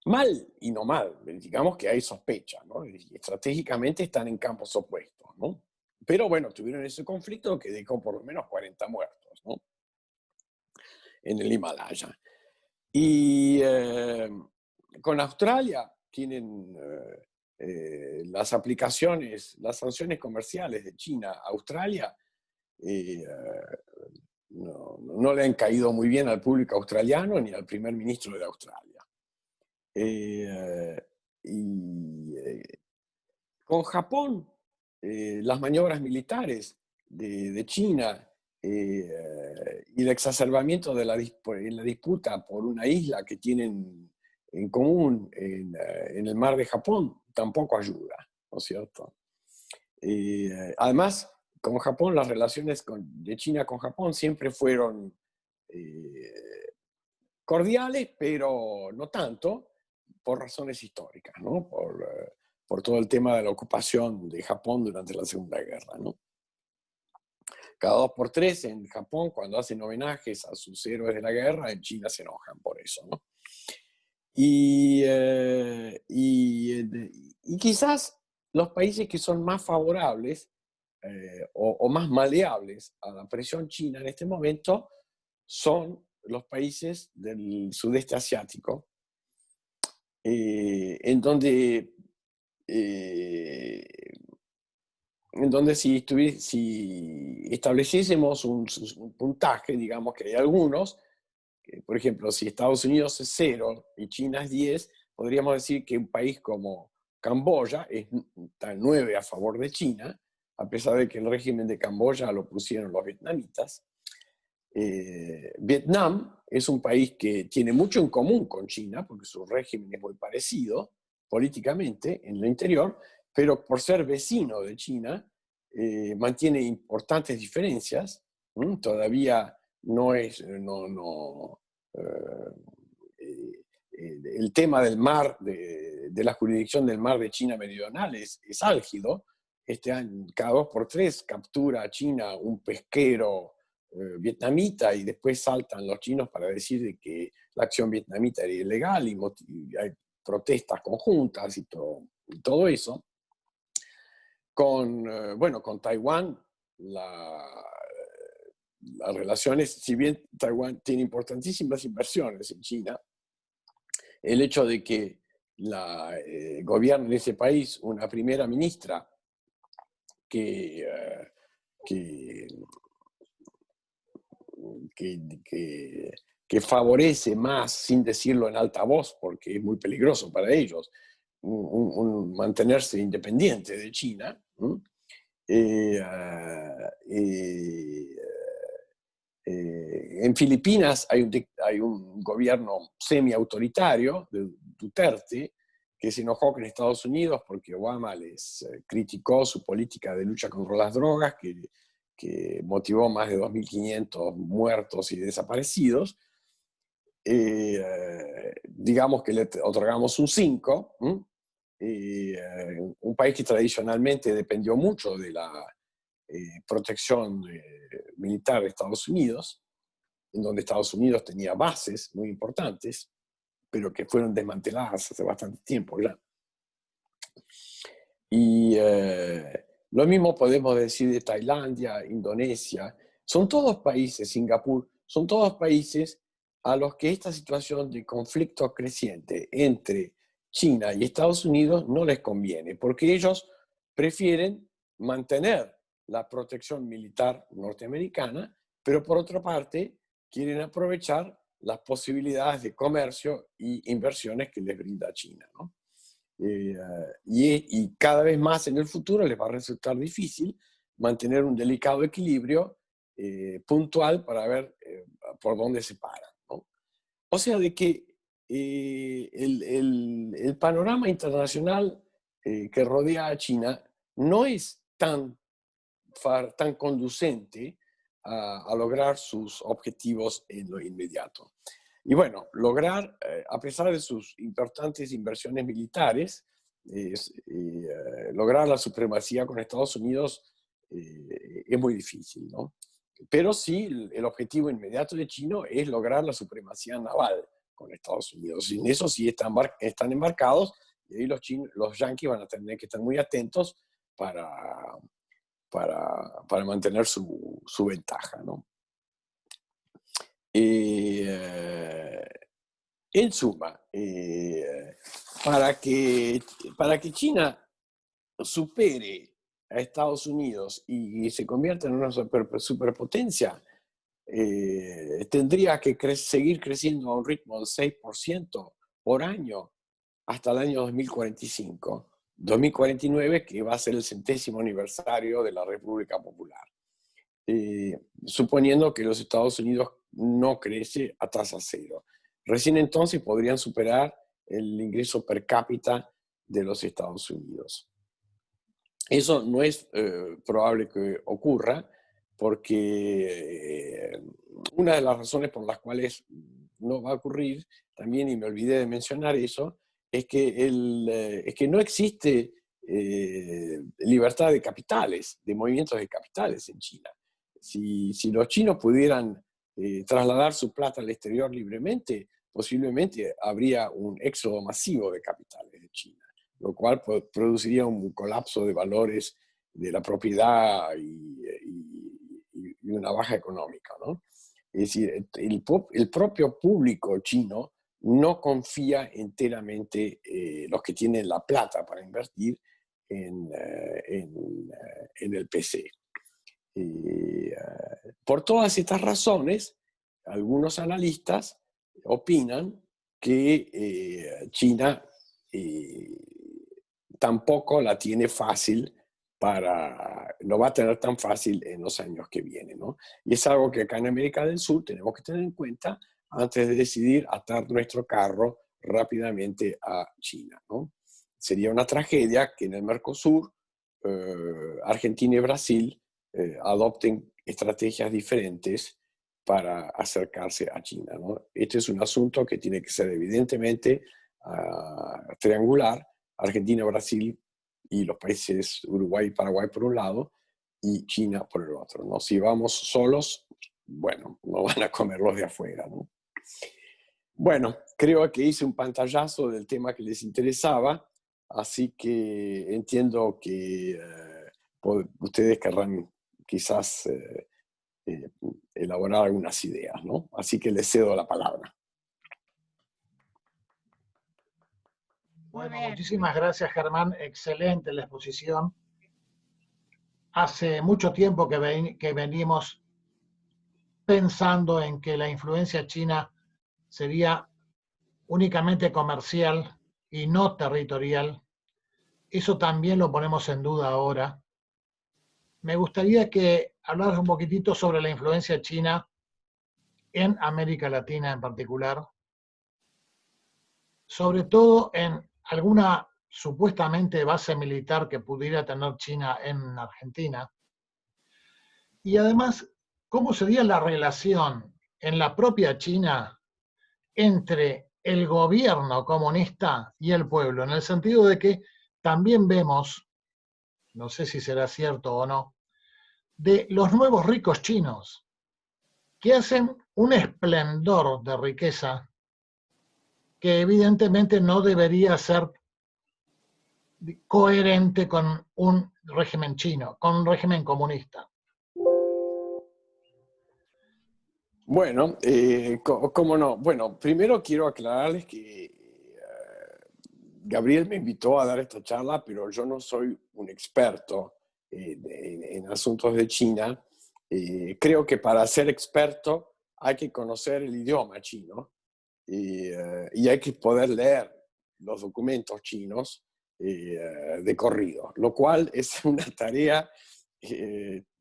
Mal y no mal, digamos que hay sospecha, ¿no? Y estratégicamente están en campos opuestos, ¿no? Pero bueno, tuvieron ese conflicto que dejó por lo menos 40 muertos, ¿no? En el Himalaya. Y con Australia tienen las sanciones comerciales de China a Australia no le han caído muy bien al público australiano ni al primer ministro de Australia. Con Japón, las maniobras militares de China y el exacerbamiento de la disputa por una isla que tienen en común en el mar de Japón tampoco ayuda, ¿no es cierto? Además, con Japón, las relaciones de China con Japón siempre fueron cordiales, pero no tanto, por razones históricas, ¿no? Por todo el tema de la ocupación de Japón durante la Segunda Guerra, ¿no? cada 2 por 3 en Japón, cuando hacen homenajes a sus héroes de la guerra, en China se enojan por eso, ¿no? Y quizás los países que son más favorables o más maleables a la presión china en este momento son los países del sudeste asiático, en donde si estableciésemos un puntaje, digamos que hay algunos, por ejemplo, si Estados Unidos es 0 y China es 10, podríamos decir que un país como Camboya está 9 a favor de China, a pesar de que el régimen de Camboya lo pusieron los vietnamitas. Vietnam es un país que tiene mucho en común con China, porque su régimen es muy parecido políticamente en lo interior, pero por ser vecino de China, mantiene importantes diferencias. Todavía no es, el tema del mar, de la jurisdicción del mar de China Meridional es álgido. Este año, cada 2 por 3 captura a China un pesquero vietnamita y después saltan los chinos para decir de que la acción vietnamita era ilegal y hay protestas conjuntas y todo eso. Con Taiwán, las relaciones, si bien Taiwán tiene importantísimas inversiones en China, el hecho de que gobierne en ese país una primera ministra que favorece más, sin decirlo en alta voz, porque es muy peligroso para ellos, mantenerse independiente de China. En Filipinas hay un gobierno semi-autoritario de Duterte, que se enojó con Estados Unidos porque Obama les criticó su política de lucha contra las drogas, que motivó más de 2.500 muertos y desaparecidos. Digamos que le otorgamos un 5, un país que tradicionalmente dependió mucho de la protección militar de Estados Unidos, en donde Estados Unidos tenía bases muy importantes, pero que fueron desmanteladas hace bastante tiempo ya. Y lo mismo podemos decir de Tailandia, Indonesia. Son todos países, Singapur, son todos países a los que esta situación de conflicto creciente entre China y Estados Unidos no les conviene, porque ellos prefieren mantener la protección militar norteamericana, pero por otra parte quieren aprovechar las posibilidades de comercio y inversiones que les brinda China, ¿no? Y cada vez más en el futuro les va a resultar difícil mantener un delicado equilibrio puntual para ver por dónde se paran, ¿no? O sea, de que el panorama internacional que rodea a China no es tan conducente a lograr sus objetivos en lo inmediato. Y bueno, a pesar de sus importantes inversiones militares, lograr la supremacía con Estados Unidos es muy difícil, ¿no? Pero sí, el objetivo inmediato de China es lograr la supremacía naval con Estados Unidos. Y en eso sí están embarcados, y ahí los yanquis van a tener que estar muy atentos para mantener su ventaja, ¿no? En suma, para que China supere a Estados Unidos y se convierta en una superpotencia, tendría que seguir creciendo a un ritmo del 6% por año hasta el año 2045. 2049, que va a ser el 100º aniversario de la República Popular, suponiendo que los Estados Unidos no crece a tasa cero. Recién entonces podrían superar el ingreso per cápita de los Estados Unidos. Eso no es probable que ocurra, porque una de las razones por las cuales no va a ocurrir, también, y me olvidé de mencionar eso, es que no existe libertad de capitales, de movimientos de capitales en China. Si los chinos pudieran trasladar su plata al exterior libremente, posiblemente habría un éxodo masivo de capitales de China, lo cual produciría un colapso de valores de la propiedad y una baja económica, ¿no? Es decir, el propio público chino no confía enteramente, los que tienen la plata para invertir en el PC. Por todas estas razones, algunos analistas opinan que China tampoco la tiene fácil no va a tener tan fácil en los años que vienen, ¿no? Y es algo que acá en América del Sur tenemos que tener en cuenta antes de decidir atar nuestro carro rápidamente a China, ¿no? Sería una tragedia que en el Mercosur Argentina y Brasil adopten estrategias diferentes para acercarse a China, ¿no? Este es un asunto que tiene que ser evidentemente triangular, Argentina, Brasil y los países Uruguay y Paraguay por un lado, y China por el otro, ¿no? Si vamos solos, bueno, nos van a comer los de afuera, ¿no? Bueno, creo que hice un pantallazo del tema que les interesaba, así que entiendo que ustedes querrán quizás elaborar algunas ideas, ¿no? Así que les cedo la palabra. Bueno, muchísimas gracias, Germán. Excelente la exposición. Hace mucho tiempo que venimos pensando en que la influencia china sería únicamente comercial y no territorial. Eso también lo ponemos en duda ahora. Me gustaría que hablaras un poquitito sobre la influencia china en América Latina en particular, sobre todo en alguna supuestamente base militar que pudiera tener China en Argentina. Y además, ¿cómo sería la relación en la propia China entre el gobierno comunista y el pueblo? En el sentido de que también vemos, no sé si será cierto o no, de los nuevos ricos chinos, que hacen un esplendor de riqueza que evidentemente no debería ser coherente con un régimen chino, con un régimen comunista. Bueno, ¿cómo no? Bueno, primero quiero aclararles que Gabriel me invitó a dar esta charla, pero yo no soy un experto en asuntos de China. Creo que para ser experto hay que conocer el idioma chino y hay que poder leer los documentos chinos de corrido, lo cual es una tarea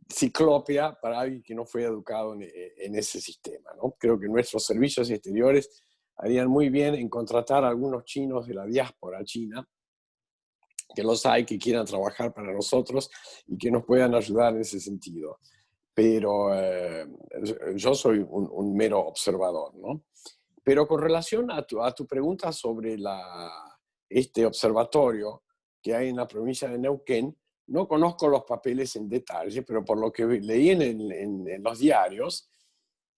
ciclópea para alguien que no fue educado en ese sistema, ¿no? Creo que nuestros servicios exteriores harían muy bien en contratar a algunos chinos de la diáspora china, que los hay, que quieran trabajar para nosotros y que nos puedan ayudar en ese sentido. Pero yo soy un mero observador, ¿no? Pero con relación a tu pregunta sobre este observatorio que hay en la provincia de Neuquén, no conozco los papeles en detalle, pero por lo que leí en los diarios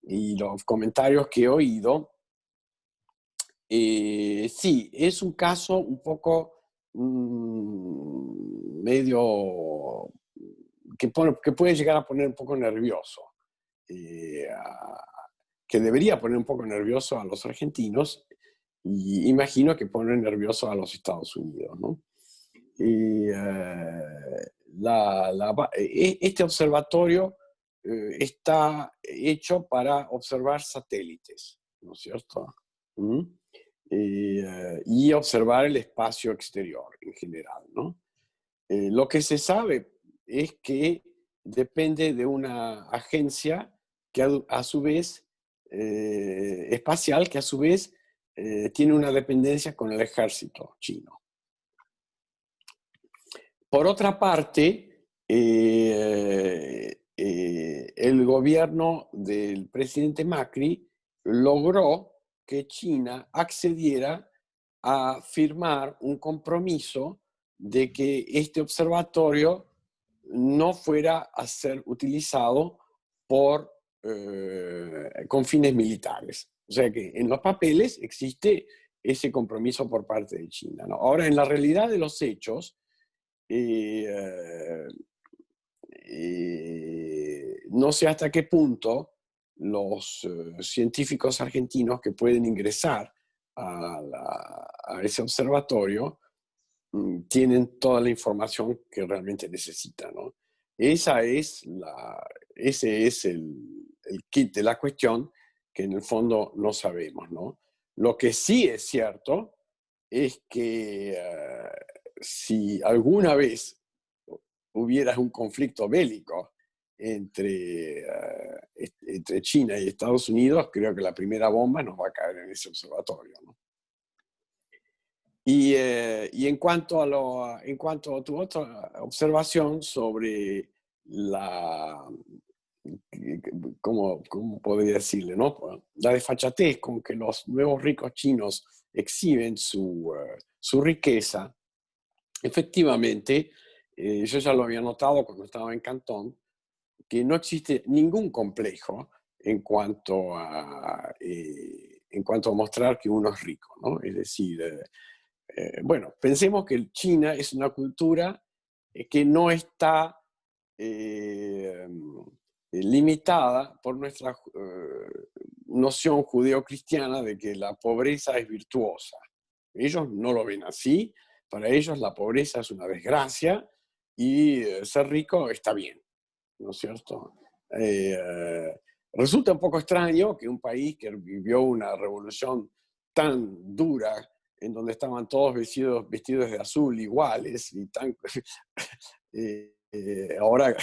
y los comentarios que he oído, sí, es un caso un poco medio que puede llegar a poner un poco nervioso, que debería poner un poco nervioso a los argentinos y imagino que pone nervioso a los Estados Unidos, ¿no? Este observatorio está hecho para observar satélites, ¿no es cierto? Y observar el espacio exterior en general, ¿no? Lo que se sabe es que depende de una agencia que a su vez, espacial, que a su vez tiene una dependencia con el ejército chino. Por otra parte, el gobierno del presidente Macri logró que China accediera a firmar un compromiso de que este observatorio no fuera a ser utilizado con fines militares. O sea que en los papeles existe ese compromiso por parte de China, ¿no? Ahora, en la realidad de los hechos, no sé hasta qué punto los científicos argentinos que pueden ingresar a ese observatorio tienen toda la información que realmente necesitan, ¿no? Ese es el kit de la cuestión que en el fondo no sabemos, ¿no? Lo que sí es cierto es que si alguna vez hubiera un conflicto bélico entre China y Estados Unidos, creo que la primera bomba nos va a caer en ese observatorio, ¿no? Y en cuanto a tu otra observación sobre ¿cómo podría decirle, ¿no? La desfachatez con que los nuevos ricos chinos exhiben su riqueza, efectivamente, yo ya lo había notado cuando estaba en Cantón, que no existe ningún complejo en cuanto a mostrar que uno es rico, ¿no? Es decir, bueno, pensemos que China es una cultura que no está limitada por nuestra noción judeocristiana de que la pobreza es virtuosa. Ellos no lo ven así. Para ellos la pobreza es una desgracia y ser rico está bien, ¿no es cierto? Resulta un poco extraño que un país que vivió una revolución tan dura, en donde estaban todos vestidos de azul iguales, y ahora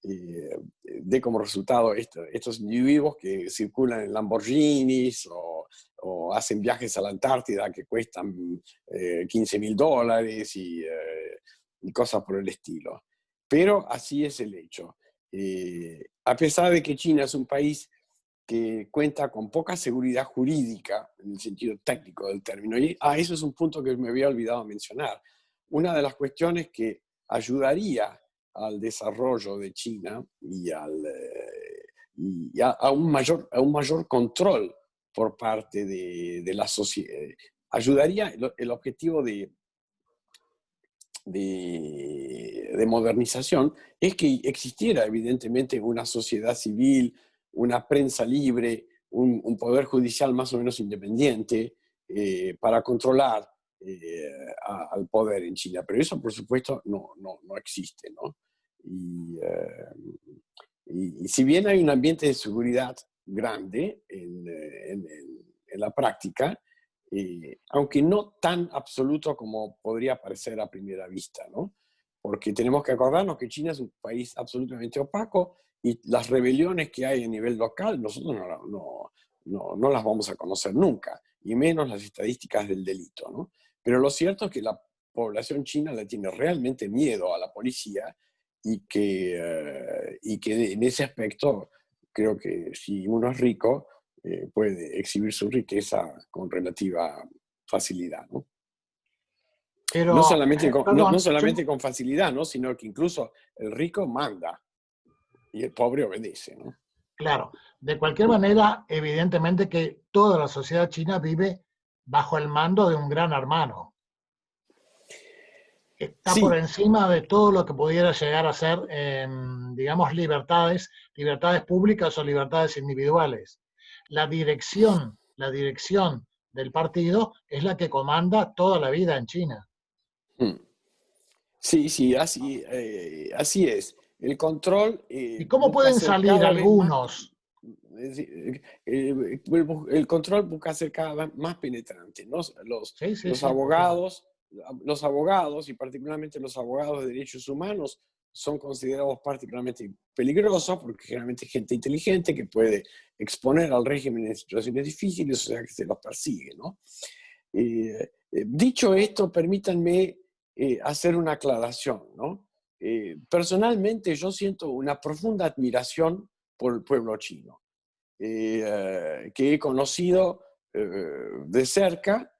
dé como resultado estos individuos que circulan en Lamborghinis o hacen viajes a la Antártida que cuestan $15.000 y cosas por el estilo. Pero así es el hecho. A pesar de que China es un país que cuenta con poca seguridad jurídica, en el sentido técnico del término, y eso es un punto que me había olvidado mencionar. Una de las cuestiones que ayudaría al desarrollo de China y a un mayor control por parte de la sociedad, ayudaría el objetivo de modernización, es que existiera evidentemente una sociedad civil, una prensa libre, un poder judicial más o menos independiente para controlar al poder en China. Pero eso, por supuesto, no existe, ¿no? Y si bien hay un ambiente de seguridad grande en la práctica, aunque no tan absoluto como podría parecer a primera vista, ¿no? Porque tenemos que acordarnos que China es un país absolutamente opaco y las rebeliones que hay a nivel local nosotros no las vamos a conocer nunca, y menos las estadísticas del delito, ¿no? Pero lo cierto es que la población china le tiene realmente miedo a la policía y que en ese aspecto creo que si uno es rico, puede exhibir su riqueza con relativa facilidad, ¿no? Pero, No solamente, perdón, no solamente con facilidad, ¿no? Sino que incluso el rico manda y el pobre obedece, ¿no? claro, de cualquier manera, evidentemente que toda la sociedad china vive bajo el mando de un gran hermano. Está por Sí, encima de todo lo que pudiera llegar a ser, digamos, libertades públicas o libertades individuales. La dirección del partido es la que comanda toda la vida en China. sí, así es. El control ¿Y cómo busca pueden ser salir cada vez más. algunos? El control busca ser cada vez más penetrante, ¿no? Sí, sí, Los sí, por supuesto. abogados, y particularmente los abogados de derechos humanos, son considerados particularmente peligrosos porque generalmente es gente inteligente que puede exponer al régimen en situaciones difíciles, o sea que se los persigue, ¿no? Dicho esto, permítanme hacer una aclaración, ¿no? Personalmente yo siento una profunda admiración por el pueblo chino, que he conocido de cerca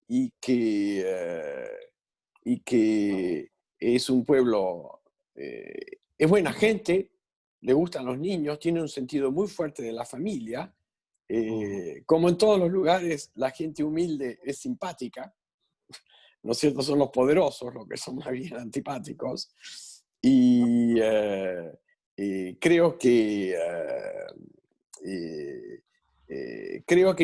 y que es un pueblo, es buena gente, le gustan los niños, tiene un sentido muy fuerte de la familia. Como en todos los lugares, la gente humilde es simpática, ¿no es cierto? Son los poderosos los que son más bien antipáticos. Y creo que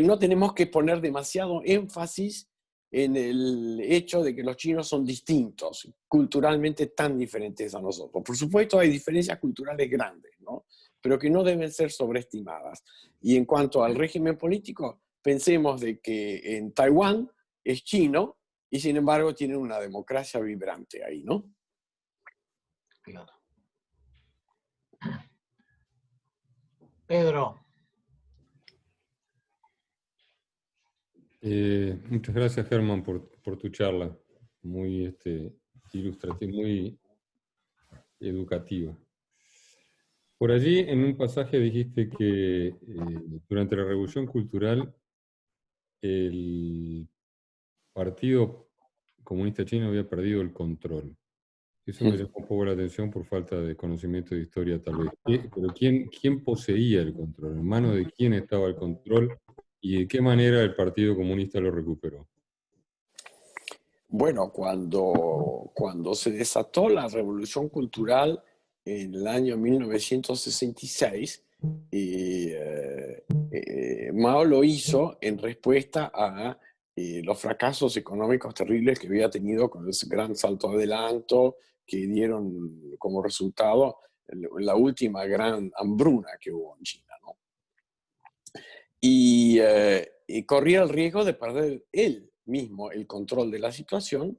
no tenemos que poner demasiado énfasis en el hecho de que los chinos son distintos, culturalmente tan diferentes a nosotros. Por supuesto, hay diferencias culturales grandes, ¿no? Pero que no deben ser sobreestimadas. Y en cuanto al régimen político, pensemos de que en Taiwán es chino y sin embargo tienen una democracia vibrante ahí, ¿no? Claro. Pedro. Muchas gracias, Germán, por tu charla. Muy ilustrativa, muy educativa. Por allí, en un pasaje dijiste que durante la Revolución Cultural el Partido Comunista Chino había perdido el control. Eso me llamó un poco la atención por falta de conocimiento de historia, tal vez. Pero ¿quién poseía el control? ¿En manos de quién estaba el control? ¿Y de qué manera el Partido Comunista lo recuperó? Bueno, cuando se desató la Revolución Cultural en el año 1966, Mao lo hizo en respuesta a los fracasos económicos terribles que había tenido con ese gran salto adelanto que dieron como resultado la última gran hambruna que hubo en China, ¿no? Y corría el riesgo de perder él mismo el control de la situación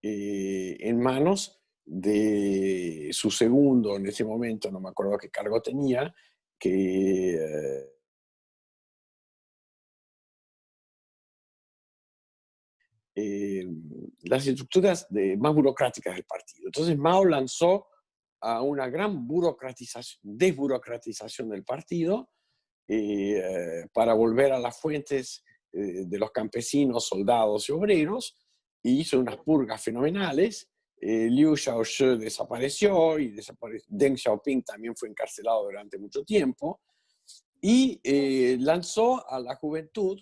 en manos de su segundo, en ese momento, no me acuerdo qué cargo tenía, que las estructuras más burocráticas del partido. Entonces Mao lanzó a una gran desburocratización del partido para volver a las fuentes de los campesinos, soldados y obreros, y hizo unas purgas fenomenales. Liu Xiaoshi desapareció y Deng Xiaoping también fue encarcelado durante mucho tiempo, y lanzó a la juventud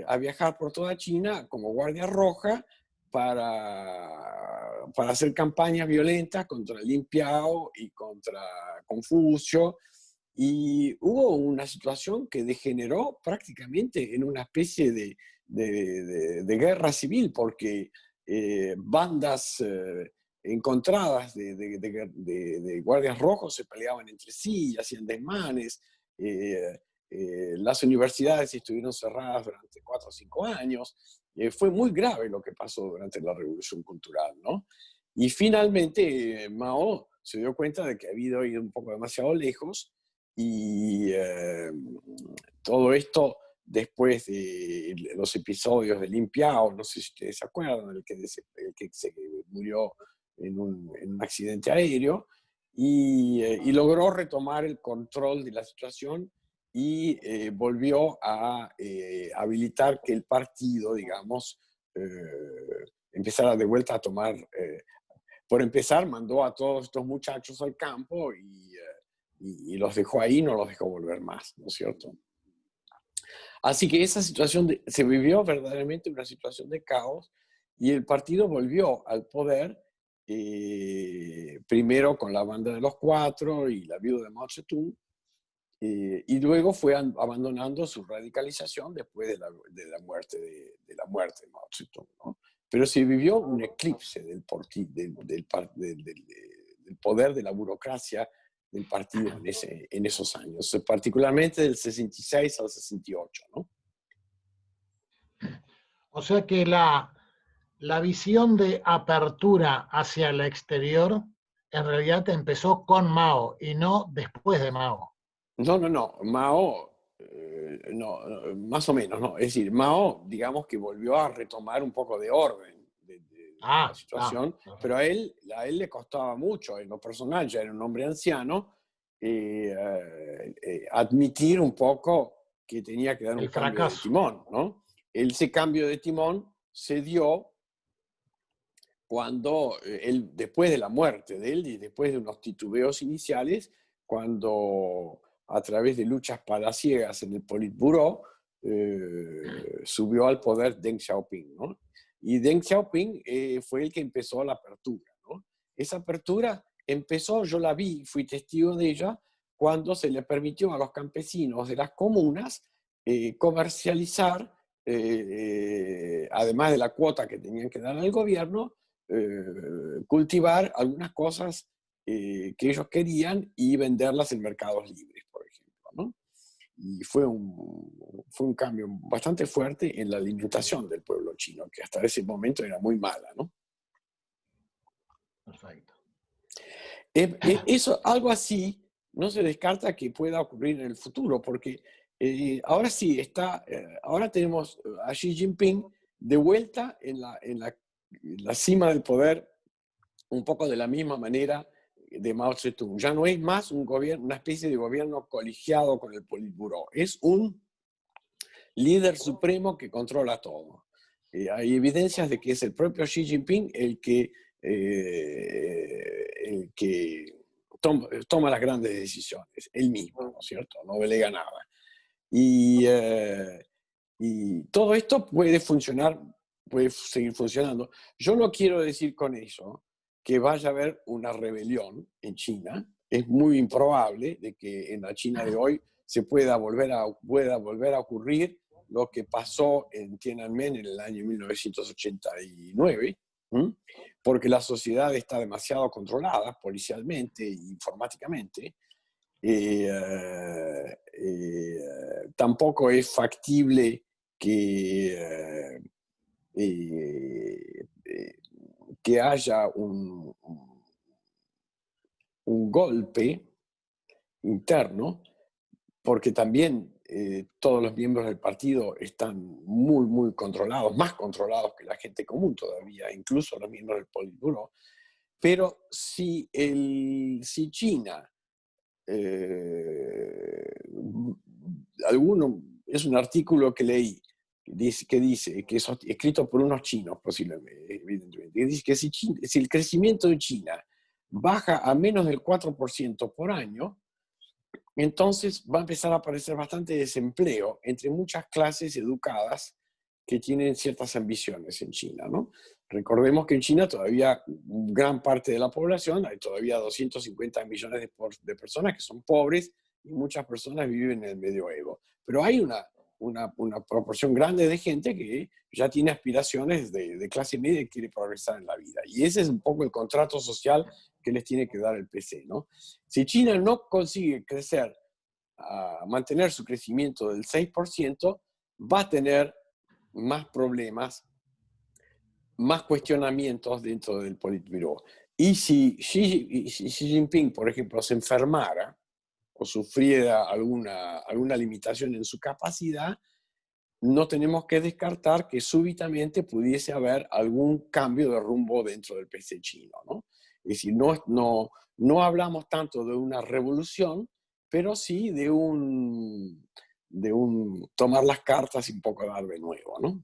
a viajar por toda China como guardia roja para hacer campañas violentas contra Lin Piao y contra Confucio. Y hubo una situación que degeneró prácticamente en una especie de guerra civil, porque bandas encontradas de guardias rojos se peleaban entre sí y hacían desmanes. Las universidades estuvieron cerradas durante 4 o 5 años. Fue muy grave lo que pasó durante la Revolución Cultural, ¿no? Y finalmente Mao se dio cuenta de que había ido un poco demasiado lejos, y todo esto después de los episodios de Lin Piao, no sé si ustedes se acuerdan, el que se murió en un accidente aéreo, y logró retomar el control de la situación y volvió a habilitar que el partido, digamos, empezara de vuelta a tomar... por empezar, mandó a todos estos muchachos al campo y los dejó ahí, no los dejó volver más, ¿no es cierto? Así que esa situación se vivió verdaderamente una situación de caos, y el partido volvió al poder, primero con la Banda de los Cuatro y la viuda de Mao Zedong, y luego fue abandonando su radicalización después de la muerte de Mao Zedong, ¿no? Pero se vivió un eclipse del poder de la burocracia del partido en esos años, particularmente del 66 al 68, ¿no? O sea que la visión de apertura hacia el exterior en realidad empezó con Mao y no después de Mao. No. Mao, no, más o menos, no. Es decir, Mao, digamos que volvió a retomar un poco de orden de la situación, pero a él le costaba mucho, en lo personal, ya era un hombre anciano, admitir un poco que tenía que dar un cambio de timón, ¿no? Ese cambio de timón se dio cuando él, después de la muerte de él y después de unos titubeos iniciales, cuando a través de luchas palaciegas en el Politburó subió al poder Deng Xiaoping, ¿no? Y Deng Xiaoping fue el que empezó la apertura, ¿no? Esa apertura empezó, yo la vi, fui testigo de ella, cuando se le permitió a los campesinos de las comunas comercializar, además de la cuota que tenían que dar al gobierno, cultivar algunas cosas que ellos querían y venderlas en mercados libres, por ejemplo, ¿no? Y fue un cambio bastante fuerte en la alimentación del pueblo chino, que hasta ese momento era muy mala, ¿no? Perfecto. Eso, algo así, no se descarta que pueda ocurrir en el futuro, porque ahora sí, ahora tenemos a Xi Jinping de vuelta en la cima del poder, un poco de la misma manera de Mao Zedong. Ya no es más un gobierno, una especie de gobierno colegiado con el Politburó, es un líder supremo que controla todo. Hay evidencias de que es el propio Xi Jinping el que toma las grandes decisiones, él mismo, ¿no es cierto? No delega nada. Y todo esto puede funcionar, puede seguir funcionando. Yo no quiero decir con eso que vaya a haber una rebelión en China. Es muy improbable de que en la China de hoy se pueda volver a ocurrir lo que pasó en Tiananmen en el año 1989, porque la sociedad está demasiado controlada policialmente e informáticamente. Tampoco es factible que haya un golpe interno, porque también todos los miembros del partido están muy, muy controlados, más controlados que la gente común todavía, incluso los miembros del Politburó. Pero si China, es un artículo que leí, que dice, que es escrito por unos chinos posiblemente, evidentemente, que dice que si el crecimiento de China baja a menos del 4% por año, entonces va a empezar a aparecer bastante desempleo entre muchas clases educadas que tienen ciertas ambiciones en China, ¿no? Recordemos que en China todavía gran parte de la población, hay todavía 250 millones de personas que son pobres y muchas personas viven en el medioevo. Pero hay una proporción grande de gente que ya tiene aspiraciones de clase media y quiere progresar en la vida. Y ese es un poco el contrato social que les tiene que dar el PC, ¿no? Si China no consigue crecer, mantener su crecimiento del 6%, va a tener más problemas, más cuestionamientos dentro del Politburó. Y si Xi Jinping, por ejemplo, se enfermara o sufriera alguna limitación en su capacidad, no tenemos que descartar que súbitamente pudiese haber algún cambio de rumbo dentro del PC chino, ¿no? Es decir, no hablamos tanto de una revolución, pero sí de un tomar las cartas y un poco dar de nuevo, ¿no?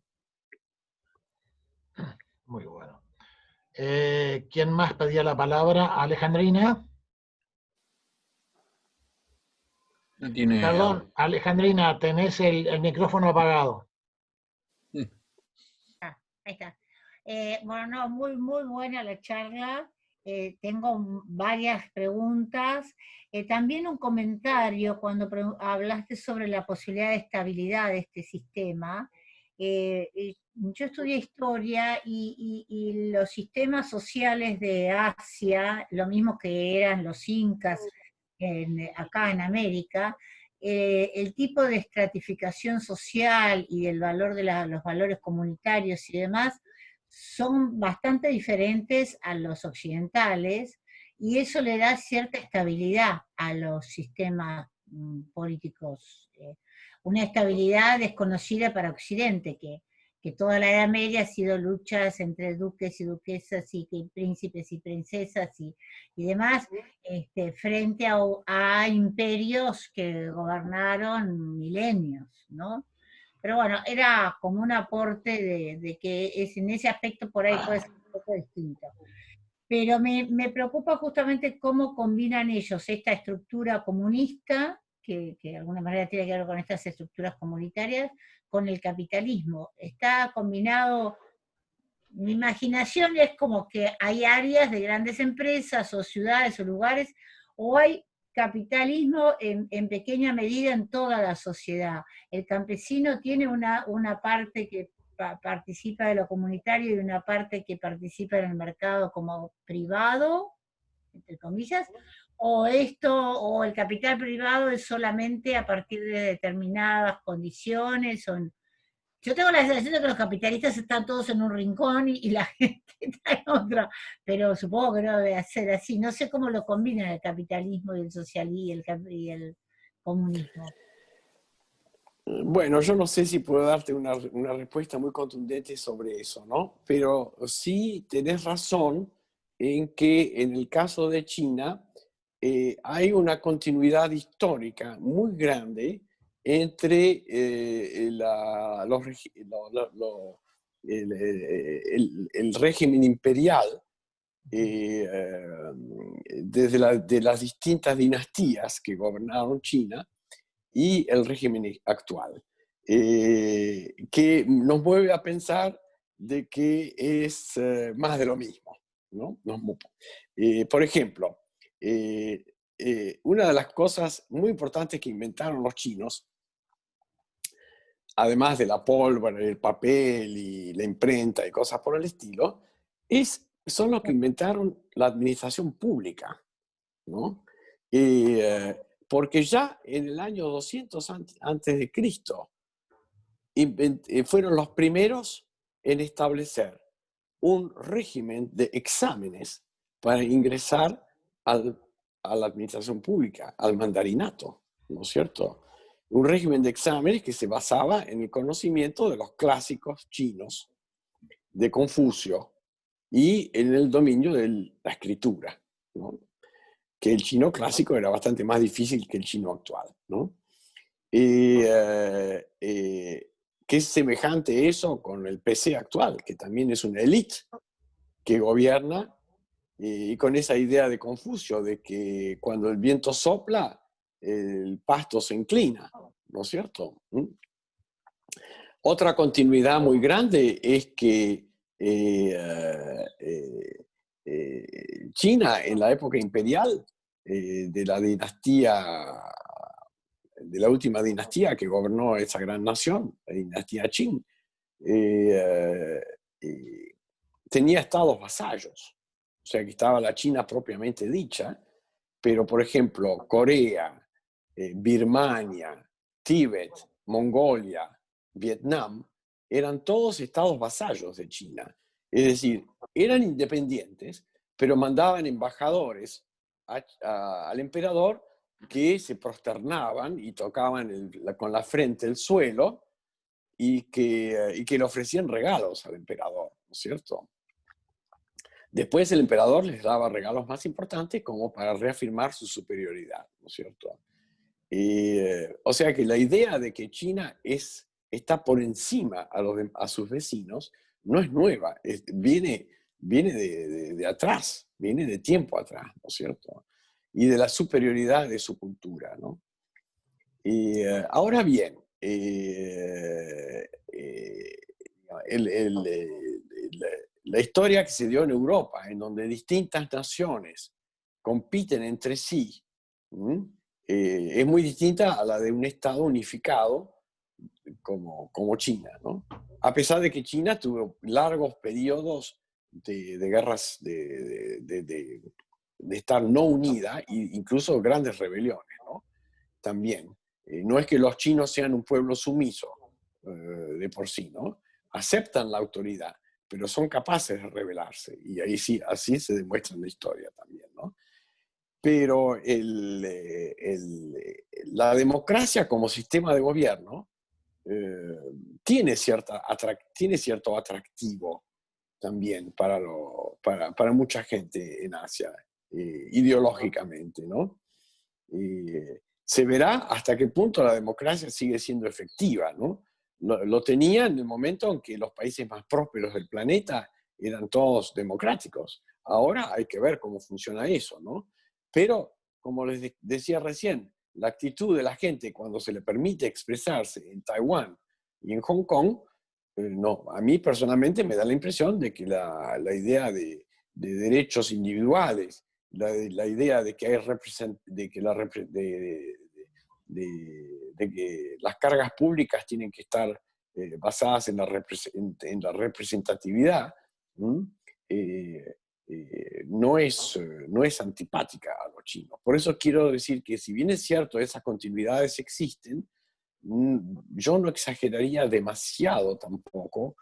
Muy bueno. ¿Quién más pedía la palabra? Alejandrina. No tiene... Perdón, Alejandrina, tenés el micrófono apagado. Ahí está. Bueno, no, muy, muy buena la charla. Tengo varias preguntas. También un comentario cuando hablaste sobre la posibilidad de estabilidad de este sistema. Yo estudié historia y los sistemas sociales de Asia, lo mismo que eran los incas acá en América, el tipo de estratificación social y del valor de los valores comunitarios y demás son bastante diferentes a los occidentales, y eso le da cierta estabilidad a los sistemas políticos, una estabilidad desconocida para Occidente, que toda la Edad Media ha sido luchas entre duques y duquesas y príncipes y princesas y demás, frente a imperios que gobernaron milenios, ¿no? Pero bueno, era como un aporte de que en ese aspecto por ahí puede ser un poco distinto. Pero me preocupa justamente cómo combinan ellos esta estructura comunista, que de alguna manera tiene que ver con estas estructuras comunitarias, con el capitalismo. Está combinado, mi imaginación es como que hay áreas de grandes empresas o ciudades o lugares, o hay capitalismo en pequeña medida en toda la sociedad. El campesino tiene una parte que participa de lo comunitario y una parte que participa en el mercado como privado, entre comillas, o el capital privado es solamente a partir de determinadas condiciones. Yo tengo la sensación de que los capitalistas están todos en un rincón y la gente está en otro, pero supongo que no debe ser así. No sé cómo lo combinan el capitalismo y el socialismo y el comunismo. Bueno, yo no sé si puedo darte una respuesta muy contundente sobre eso, ¿no? Pero sí tenés razón en que en el caso de China hay una continuidad histórica muy grande entre el régimen imperial de las distintas dinastías que gobernaron China y el régimen actual, que nos mueve a pensar de que es más de lo mismo, ¿no? Por ejemplo, una de las cosas muy importantes que inventaron los chinos, además de la pólvora, el papel y la imprenta y cosas por el estilo, son los que inventaron la administración pública, ¿no? Porque ya en el año 200 antes de Cristo fueron los primeros en establecer un régimen de exámenes para ingresar a la administración pública, al mandarinato, ¿no es cierto? Un régimen de exámenes que se basaba en el conocimiento de los clásicos chinos de Confucio y en el dominio de la escritura, ¿no? Que el chino clásico era bastante más difícil que el chino actual, ¿no? Que es semejante eso con el PC actual, que también es una élite que gobierna, y con esa idea de Confucio, de que cuando el viento sopla, el pasto se inclina, ¿no es cierto? Otra continuidad muy grande es que China en la época imperial de la última dinastía que gobernó esa gran nación, la dinastía Qing, tenía estados vasallos, o sea que estaba la China propiamente dicha, pero por ejemplo Corea, Birmania, Tíbet, Mongolia, Vietnam, eran todos estados vasallos de China. Es decir, eran independientes, pero mandaban embajadores al emperador que se prosternaban y tocaban con la frente el suelo y que le ofrecían regalos al emperador, ¿no es cierto? Después el emperador les daba regalos más importantes como para reafirmar su superioridad, ¿no es cierto? O sea que la idea de que China está por encima a sus vecinos no es nueva, viene de atrás, viene de tiempo atrás, ¿no es cierto? Y de la superioridad de su cultura, ¿no? Ahora bien, la historia que se dio en Europa, en donde distintas naciones compiten entre sí, es muy distinta a la de un Estado unificado como China, ¿no? A pesar de que China tuvo largos periodos de guerras, de estar no unida, e incluso grandes rebeliones, ¿no? También. No es que los chinos sean un pueblo sumiso de por sí, ¿no? Aceptan la autoridad, pero son capaces de rebelarse, y ahí sí, así se demuestra en la historia también, ¿no? Pero la democracia como sistema de gobierno tiene cierto atractivo también para mucha gente en Asia, ideológicamente, ¿no? Se verá hasta qué punto la democracia sigue siendo efectiva, ¿no? Lo tenía en el momento en que los países más prósperos del planeta eran todos democráticos. Ahora hay que ver cómo funciona eso, ¿no? Pero, como les decía recién, la actitud de la gente cuando se le permite expresarse en Taiwán y en Hong Kong, no, a mí personalmente me da la impresión de que la idea de derechos individuales, la idea de que, de que las cargas públicas tienen que estar basadas en la representatividad, no es antipática a los chinos. Por eso quiero decir que si bien es cierto esas continuidades existen, yo no exageraría demasiado tampoco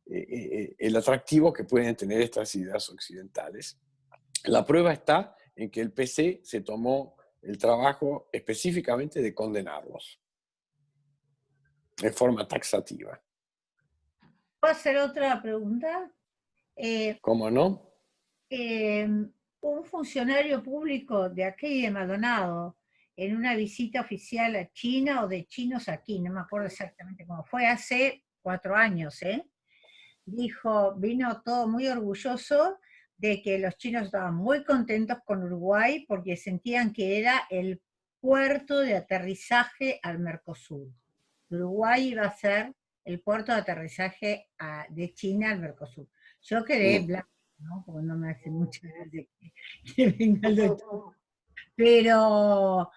el atractivo que pueden tener estas ideas occidentales. La prueba está en que el PC se tomó el trabajo específicamente de condenarlos de forma taxativa. ¿Puedo hacer otra pregunta? ¿Cómo no? Un funcionario público de aquí de Maldonado, en una visita oficial a China o de chinos aquí, no me acuerdo exactamente cómo fue, hace 4 años, vino todo muy orgulloso de que los chinos estaban muy contentos con Uruguay porque sentían que era el puerto de aterrizaje al Mercosur. Uruguay iba a ser el puerto de aterrizaje de China al Mercosur. Yo quedé blanca, ¿no? Porque no me hace mucha gracia que venga el doctor. Pero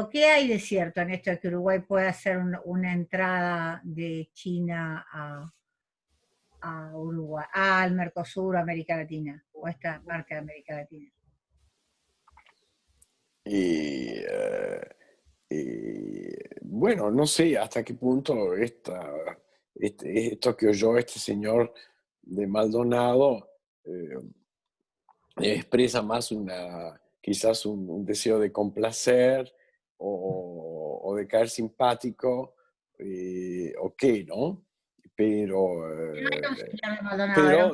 ¿qué hay de cierto en esto de que Uruguay pueda hacer una entrada de China a Uruguay, al Mercosur, América Latina, o a esta parte de América Latina? Bueno, no sé hasta qué punto esto que oyó este señor de Maldonado expresa más quizás un deseo de complacer o de caer simpático, o qué, ¿no? Pero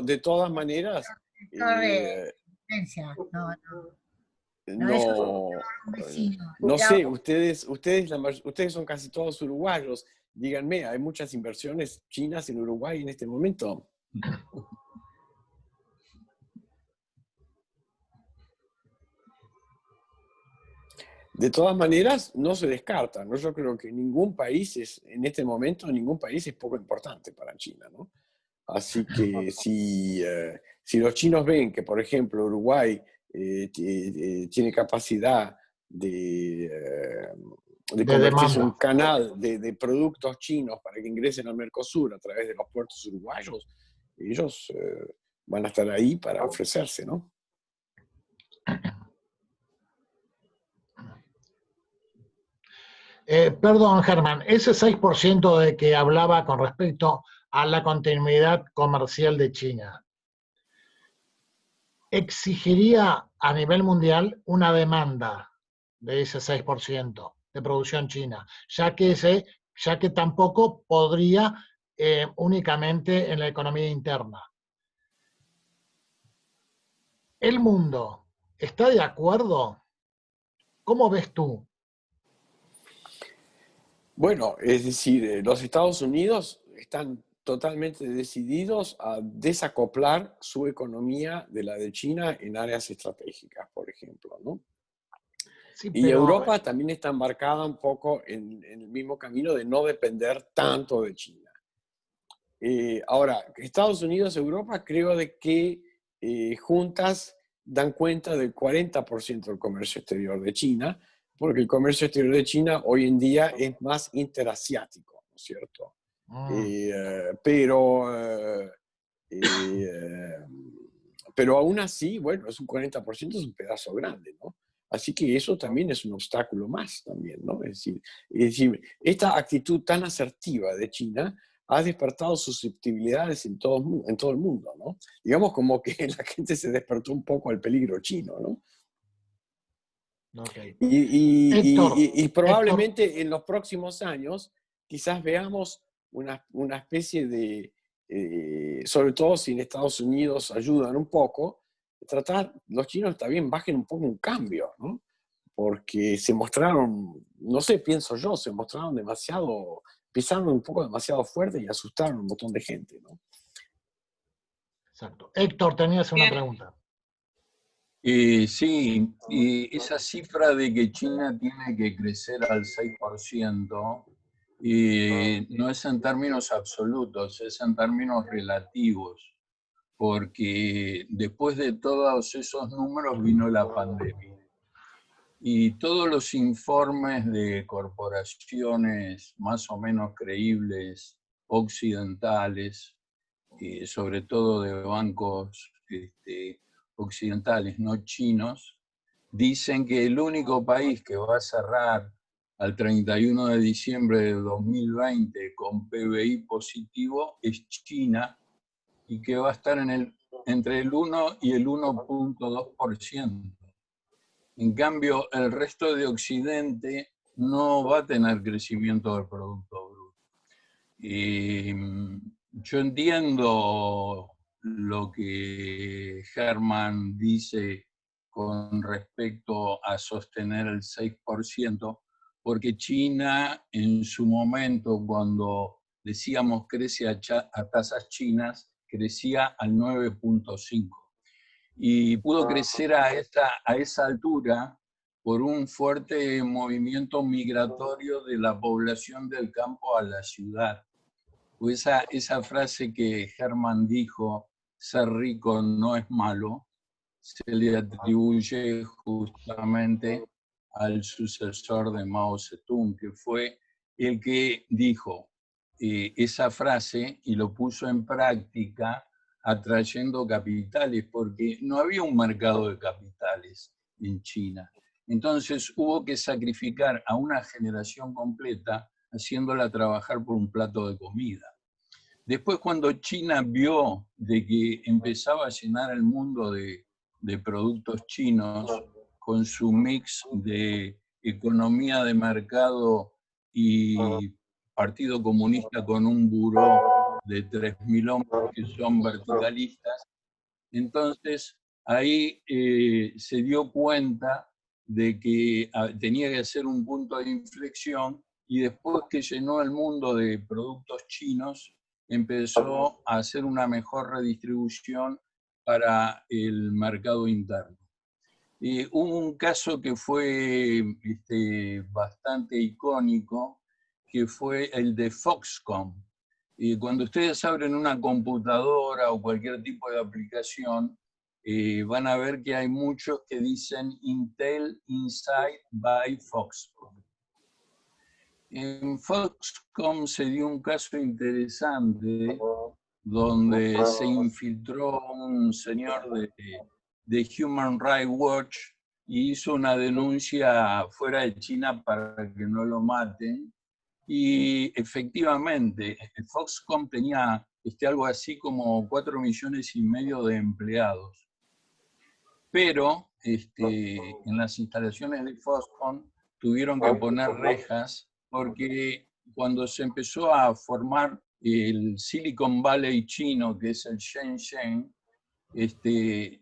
de todas maneras, no sé, ustedes son casi todos uruguayos. Díganme, ¿hay muchas inversiones chinas en Uruguay en este momento? De todas maneras, no se descarta, ¿no? Yo creo que ningún país en este momento es poco importante para China, ¿no? Así que si los chinos ven que, por ejemplo, Uruguay tiene capacidad de convertirse en un canal de productos chinos para que ingresen al Mercosur a través de los puertos uruguayos, ellos van a estar ahí para ofrecerse, ¿no? Perdón, Germán, ese 6% de que hablaba con respecto a la continuidad comercial de China, ¿exigiría a nivel mundial una demanda de ese 6% de producción china, ya que tampoco podría únicamente en la economía interna? ¿El mundo está de acuerdo? ¿Cómo ves tú? Bueno, es decir, los Estados Unidos están totalmente decididos a desacoplar su economía de la de China en áreas estratégicas, por ejemplo, ¿no? Sí, y Europa también está embarcada un poco en el mismo camino de no depender tanto de China. Ahora, Estados Unidos y Europa creo de que juntas dan cuenta del 40% del comercio exterior de China, porque el comercio exterior de China hoy en día es más interasiático, ¿no es cierto? Pero aún así, bueno, es un 40%, es un pedazo grande, ¿no? Así que eso también es un obstáculo más también, ¿no? Es decir, esta actitud tan asertiva de China ha despertado susceptibilidades en todo el mundo, ¿no? Digamos como que la gente se despertó un poco al peligro chino, ¿no? Okay. Y probablemente en los próximos años quizás veamos una especie de, sobre todo si en Estados Unidos ayudan un poco, los chinos también bajen un poco un cambio, ¿no? Porque se mostraron, no sé, pienso yo, se mostraron pisaron un poco demasiado fuerte y asustaron a un montón de gente, ¿no? Exacto. Héctor, tenías una Bien. pregunta. Sí, y esa cifra de que China tiene que crecer al 6%, no es en términos absolutos, es en términos relativos, porque después de todos esos números vino la pandemia. Y todos los informes de corporaciones más o menos creíbles, occidentales, sobre todo de bancos occidentales, no chinos, dicen que el único país que va a cerrar al 31 de diciembre de 2020 con PBI positivo es China, y que va a estar entre el 1 y el 1.2%. En cambio, el resto de Occidente no va a tener crecimiento del Producto Bruto. Yo entiendo lo que Herman dice con respecto a sostener el 6%, porque China en su momento, cuando decíamos crece a tasas chinas, crecía al 9.5%. Y pudo crecer a esa altura por un fuerte movimiento migratorio de la población del campo a la ciudad. Pues esa frase que Herman dijo, ser rico no es malo, se le atribuye justamente al sucesor de Mao Zedong, que fue el que dijo esa frase y lo puso en práctica atrayendo capitales, porque no había un mercado de capitales en China. Entonces hubo que sacrificar a una generación completa haciéndola trabajar por un plato de comida. Después, cuando China vio de que empezaba a llenar el mundo de productos chinos con su mix de economía de mercado y Partido Comunista con un buró de 3.000 hombres que son verticalistas, entonces ahí se dio cuenta de que tenía que hacer un punto de inflexión, y después que llenó el mundo de productos chinos, empezó a hacer una mejor redistribución para el mercado interno. Hubo un caso que fue bastante icónico, que fue el de Foxconn. Cuando ustedes abren una computadora o cualquier tipo de aplicación, van a ver que hay muchos que dicen Intel Inside by Foxconn. En Foxconn se dio un caso interesante donde se infiltró un señor de Human Rights Watch y hizo una denuncia fuera de China para que no lo maten. Y efectivamente, Foxconn tenía algo así como 4,5 millones de empleados. Pero en las instalaciones de Foxconn tuvieron que poner rejas, porque cuando se empezó a formar el Silicon Valley chino, que es el Shenzhen,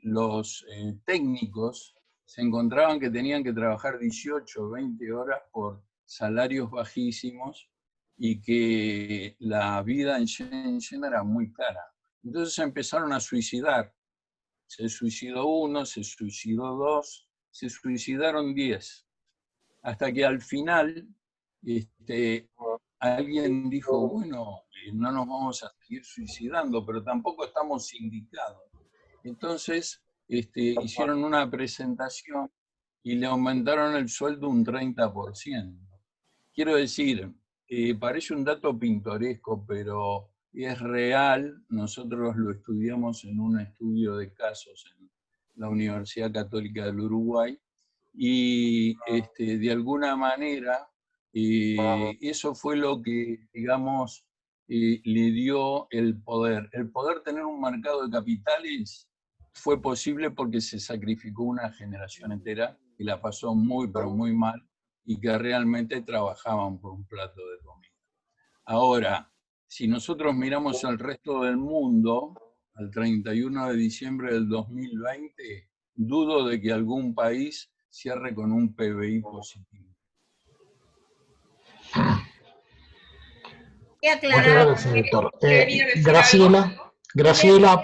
los técnicos se encontraban que tenían que trabajar 18 o 20 horas por salarios bajísimos y que la vida en Shenzhen era muy cara. Entonces se empezaron a suicidar. Se suicidó uno, se suicidó dos, se suicidaron 10. Hasta que al final alguien dijo, bueno, no nos vamos a seguir suicidando, pero tampoco estamos sindicados. Entonces hicieron una presentación y le aumentaron el sueldo un 30%. Quiero decir, parece un dato pintoresco, pero es real. Nosotros lo estudiamos en un estudio de casos en la Universidad Católica del Uruguay, y de alguna manera eso fue lo que, digamos, le dio el poder. El poder tener un mercado de capitales fue posible porque se sacrificó una generación entera que la pasó muy, pero muy mal, y que realmente trabajaban por un plato de comida. Ahora, si nosotros miramos al resto del mundo, al 31 de diciembre del 2020, dudo de que algún país cierre con un PBI positivo. Y aclarar, Muchas gracias, Héctor. Graciela,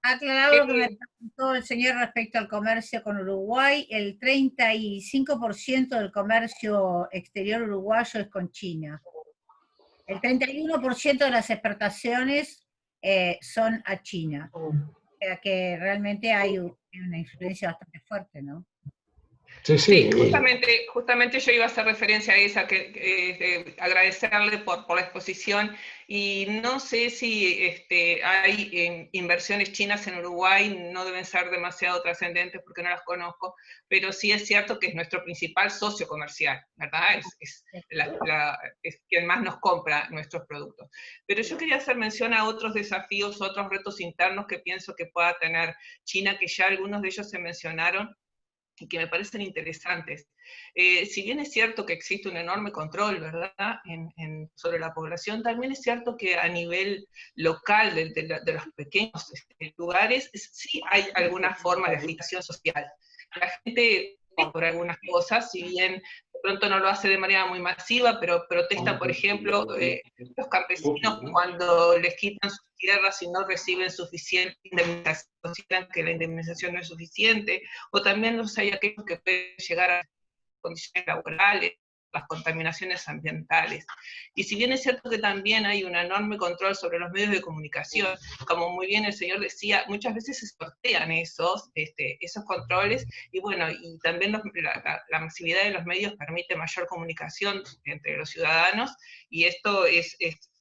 Aclarado lo que me preguntó el señor respecto al comercio con Uruguay, el 35% del comercio exterior uruguayo es con China. El 31% de las exportaciones son a China. O sea que realmente hay una influencia bastante fuerte, ¿no? Sí, justamente yo iba a hacer referencia a esa, agradecerle por la exposición, y no sé si hay inversiones chinas en Uruguay, no deben ser demasiado trascendentes porque no las conozco, pero sí es cierto que es nuestro principal socio comercial, ¿verdad? Es quien más nos compra nuestros productos. Pero yo quería hacer mención a otros desafíos, otros retos internos que pienso que pueda tener China, que ya algunos de ellos se mencionaron, y que me parecen interesantes. Si bien es cierto que existe un enorme control, ¿verdad?, sobre la población, también es cierto que a nivel local de los pequeños lugares, sí hay alguna forma de agitación social. La gente, por algunas cosas, si bien de pronto no lo hace de manera muy masiva, pero protesta, por ejemplo, los campesinos cuando les quitan sus tierras y no reciben suficiente indemnización, consideran que la indemnización no es suficiente, o también hay aquellos que pueden llegar a condiciones laborales, las contaminaciones ambientales. Y si bien es cierto que también hay un enorme control sobre los medios de comunicación, como muy bien el señor decía, muchas veces se sortean esos controles, y bueno, y también la masividad de los medios permite mayor comunicación entre los ciudadanos, y esto es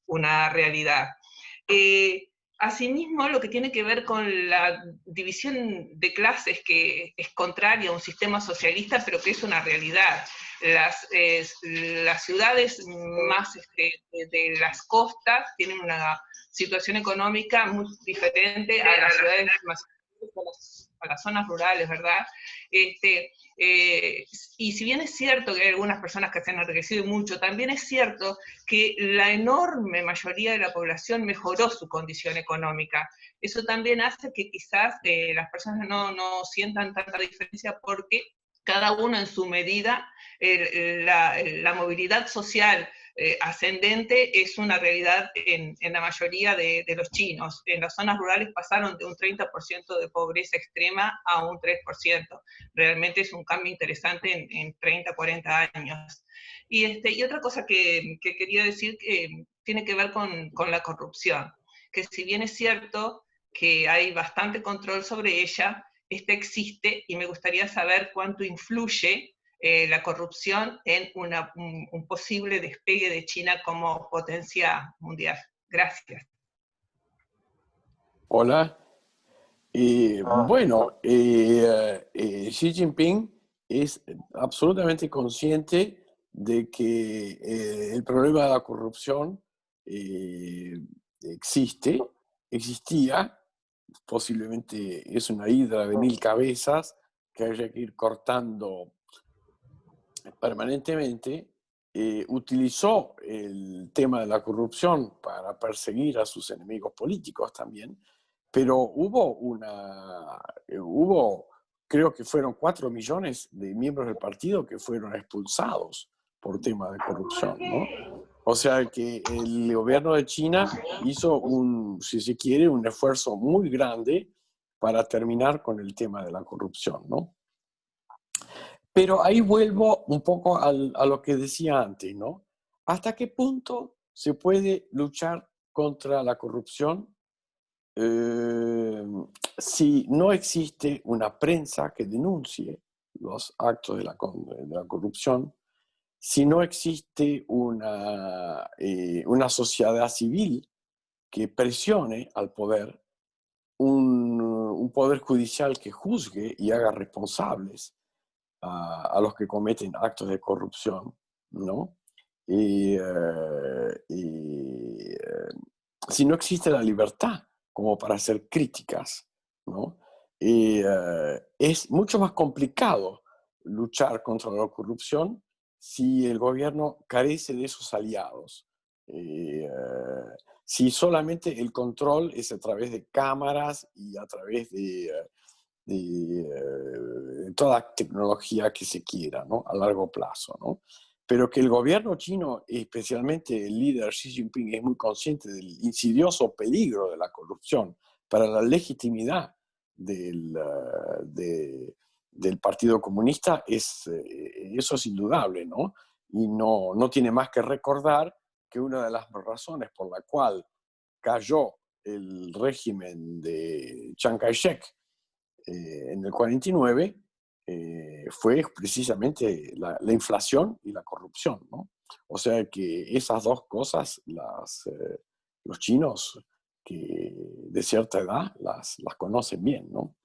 una realidad. Asimismo, lo que tiene que ver con la división de clases, que es contraria a un sistema socialista, pero que es una realidad. Las ciudades más de las costas tienen una situación económica muy diferente a las ciudades más, a las zonas rurales, ¿verdad? Y si bien es cierto que hay algunas personas que se han enriquecido mucho, también es cierto que la enorme mayoría de la población mejoró su condición económica. Eso también hace que quizás las personas no sientan tanta diferencia, porque cada uno en su medida, la movilidad social ascendente es una realidad en la mayoría de los chinos. En las zonas rurales pasaron de un 30% de pobreza extrema a un 3%. Realmente es un cambio interesante en 30, 40 años. Y otra cosa que quería decir, que tiene que ver con la corrupción, que si bien es cierto que hay bastante control sobre ella, esta existe, y me gustaría saber cuánto influye la corrupción en un posible despegue de China como potencia mundial. Gracias. Hola. Bueno, Xi Jinping es absolutamente consciente de que el problema de la corrupción existía, posiblemente es una hidra de 1000 cabezas que haya que ir cortando permanentemente. Utilizó el tema de la corrupción para perseguir a sus enemigos políticos también, pero creo que fueron 4 millones de miembros del partido que fueron expulsados por tema de corrupción, ¿no? O sea que el gobierno de China hizo si se quiere, un esfuerzo muy grande para terminar con el tema de la corrupción, ¿no? Pero ahí vuelvo un poco a lo que decía antes, ¿no? ¿Hasta qué punto se puede luchar contra la corrupción si no existe una prensa que denuncie los actos de la corrupción, si no existe una sociedad civil que presione al poder, un poder judicial que juzgue y haga responsables a los que cometen actos de corrupción, ¿no? Si no existe la libertad como para hacer críticas, ¿no? Es mucho más complicado luchar contra la corrupción si el gobierno carece de esos aliados. Si solamente el control es a través de cámaras y a través de toda tecnología que se quiera, ¿no? A largo plazo, ¿no? Pero que el gobierno chino, especialmente el líder Xi Jinping, es muy consciente del insidioso peligro de la corrupción para la legitimidad del Partido Comunista, eso es indudable, ¿no? Y no tiene más que recordar que una de las razones por la cual cayó el régimen de Chiang Kai-shek en el 49 fue precisamente la inflación y la corrupción, ¿no? O sea que esas dos cosas los chinos que de cierta edad las conocen bien, ¿no?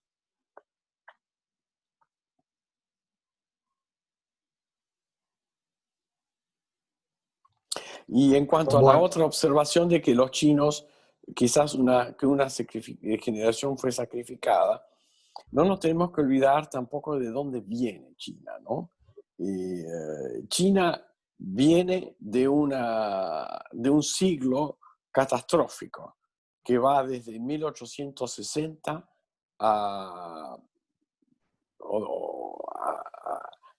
Y en cuanto a la otra observación de que los chinos, quizás una generación fue sacrificada, no nos tenemos que olvidar tampoco de dónde viene China, ¿no? China viene de un siglo catastrófico que va desde 1860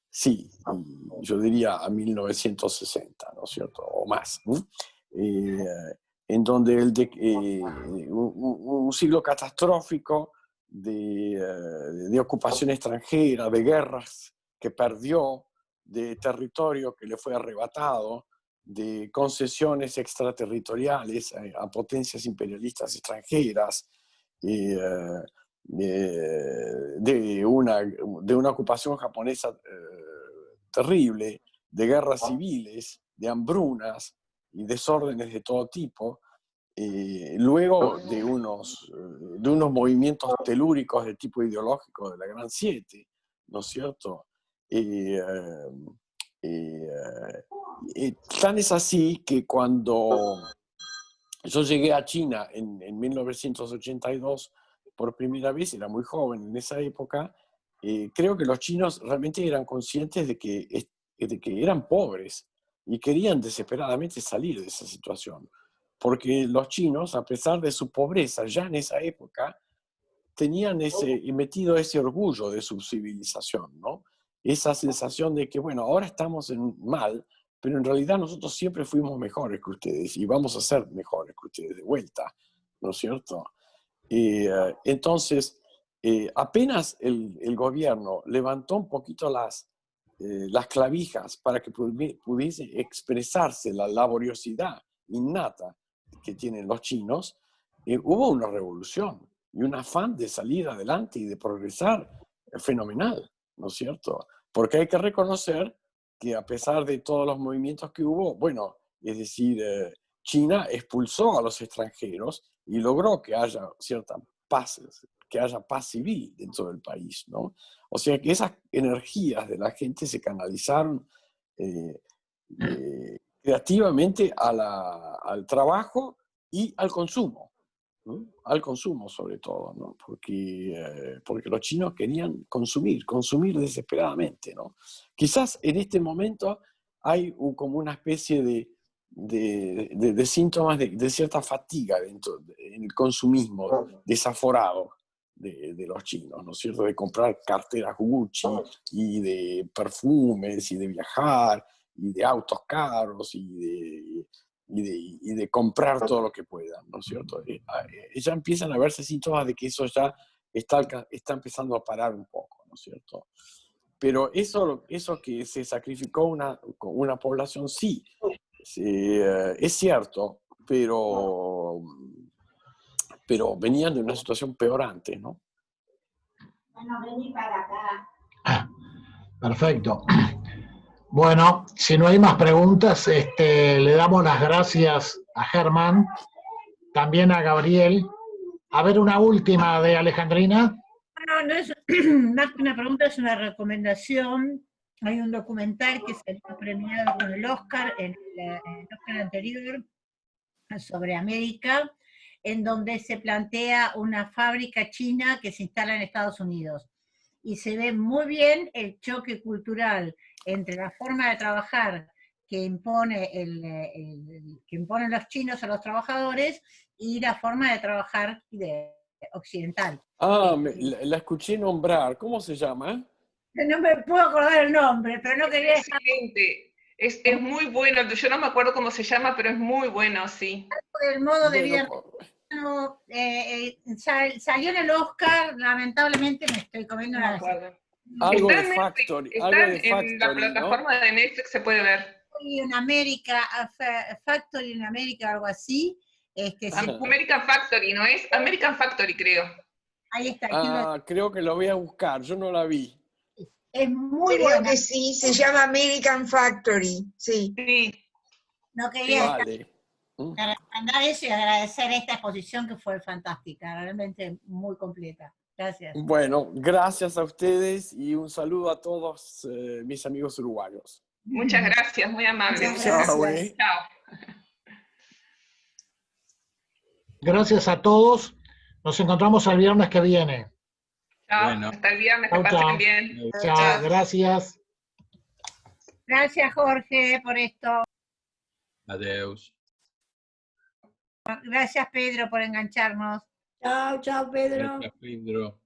sí, yo diría a 1960, ¿no es cierto? O más, ¿no? En donde un siglo catastrófico de ocupación extranjera, de guerras que perdió, de territorio que le fue arrebatado, de concesiones extraterritoriales a potencias imperialistas extranjeras, de una ocupación japonesa terrible, de guerras civiles, de hambrunas y desórdenes de todo tipo, luego de unos movimientos telúricos de tipo ideológico de la Gran Siete, ¿no es cierto? Tan es así que cuando yo llegué a China en 1982 por primera vez, era muy joven en esa época, creo que los chinos realmente eran conscientes de que eran pobres y querían desesperadamente salir de esa situación. Porque los chinos, a pesar de su pobreza ya en esa época, tenían metido ese orgullo de su civilización, ¿no? Esa sensación de que, bueno, ahora estamos mal, pero en realidad nosotros siempre fuimos mejores que ustedes y vamos a ser mejores que ustedes de vuelta, ¿no es cierto? Entonces, apenas el gobierno levantó un poquito las clavijas para que pudiese expresarse la laboriosidad innata que tienen los chinos, hubo una revolución y un afán de salir adelante y de progresar fenomenal, ¿no es cierto? Porque hay que reconocer que a pesar de todos los movimientos que hubo, bueno, es decir, China expulsó a los extranjeros y logró que haya cierta paz, que haya paz civil dentro del país, ¿no? O sea que esas energías de la gente se canalizaron creativamente al trabajo y al consumo, ¿no? Al consumo sobre todo, ¿no? Porque los chinos querían consumir desesperadamente, ¿no? Quizás en este momento hay como una especie de síntomas de cierta fatiga en el consumismo desaforado de los chinos, ¿no es cierto? De comprar carteras Gucci y de perfumes y de viajar y de autos caros y de comprar todo lo que puedan, ¿no es cierto? Ya empiezan a verse síntomas de que eso ya está empezando a parar un poco, ¿no es cierto? Pero eso que se sacrificó una población, sí, es cierto, pero venían de una situación peor antes, ¿no? Bueno, vení para acá. Perfecto. Bueno, si no hay más preguntas, le damos las gracias a Germán, también a Gabriel. A ver, una última de Alejandrina. No es más que una pregunta, es una recomendación. Hay un documental que se ha premiado con el Oscar, el Oscar anterior, sobre América, en donde se plantea una fábrica china que se instala en Estados Unidos. Y se ve muy bien el choque cultural entre la forma de trabajar que imponen los chinos a los trabajadores y la forma de trabajar occidental. La escuché nombrar. ¿Cómo se llama? No me puedo acordar el nombre, pero no quería... Excelente. Es muy bueno. Yo no me acuerdo cómo se llama, pero es muy bueno, sí. El modo de vida No, salió en el Oscar, lamentablemente me estoy comiendo No me una... acuerdo. Algo Está de en Netflix, Factory, está algo de en la Factory, ¿no? plataforma de Netflix, se puede ver. En América, Factory en América, algo así. American Factory, ¿no es? American Factory, creo. Ahí está. Creo que lo voy a buscar, yo no la vi. Es muy Creo buena. que sí, se llama American Factory, sí. Sí. No quería Vale. mandar eso y agradecer esta exposición que fue fantástica, realmente muy completa. Gracias. Bueno, gracias a ustedes y un saludo a todos mis amigos uruguayos. Muchas gracias, muy amable. Muchas Chao, gracias. Chao. Gracias a todos. Nos encontramos el viernes que viene. Chao, Bueno. hasta el viernes, que Chau, pasen chau. bien. Chao, gracias. Gracias, Jorge, por esto. Adeus. Gracias, Pedro, por engancharnos. Chao, chao, Pedro. Gracias, Pedro.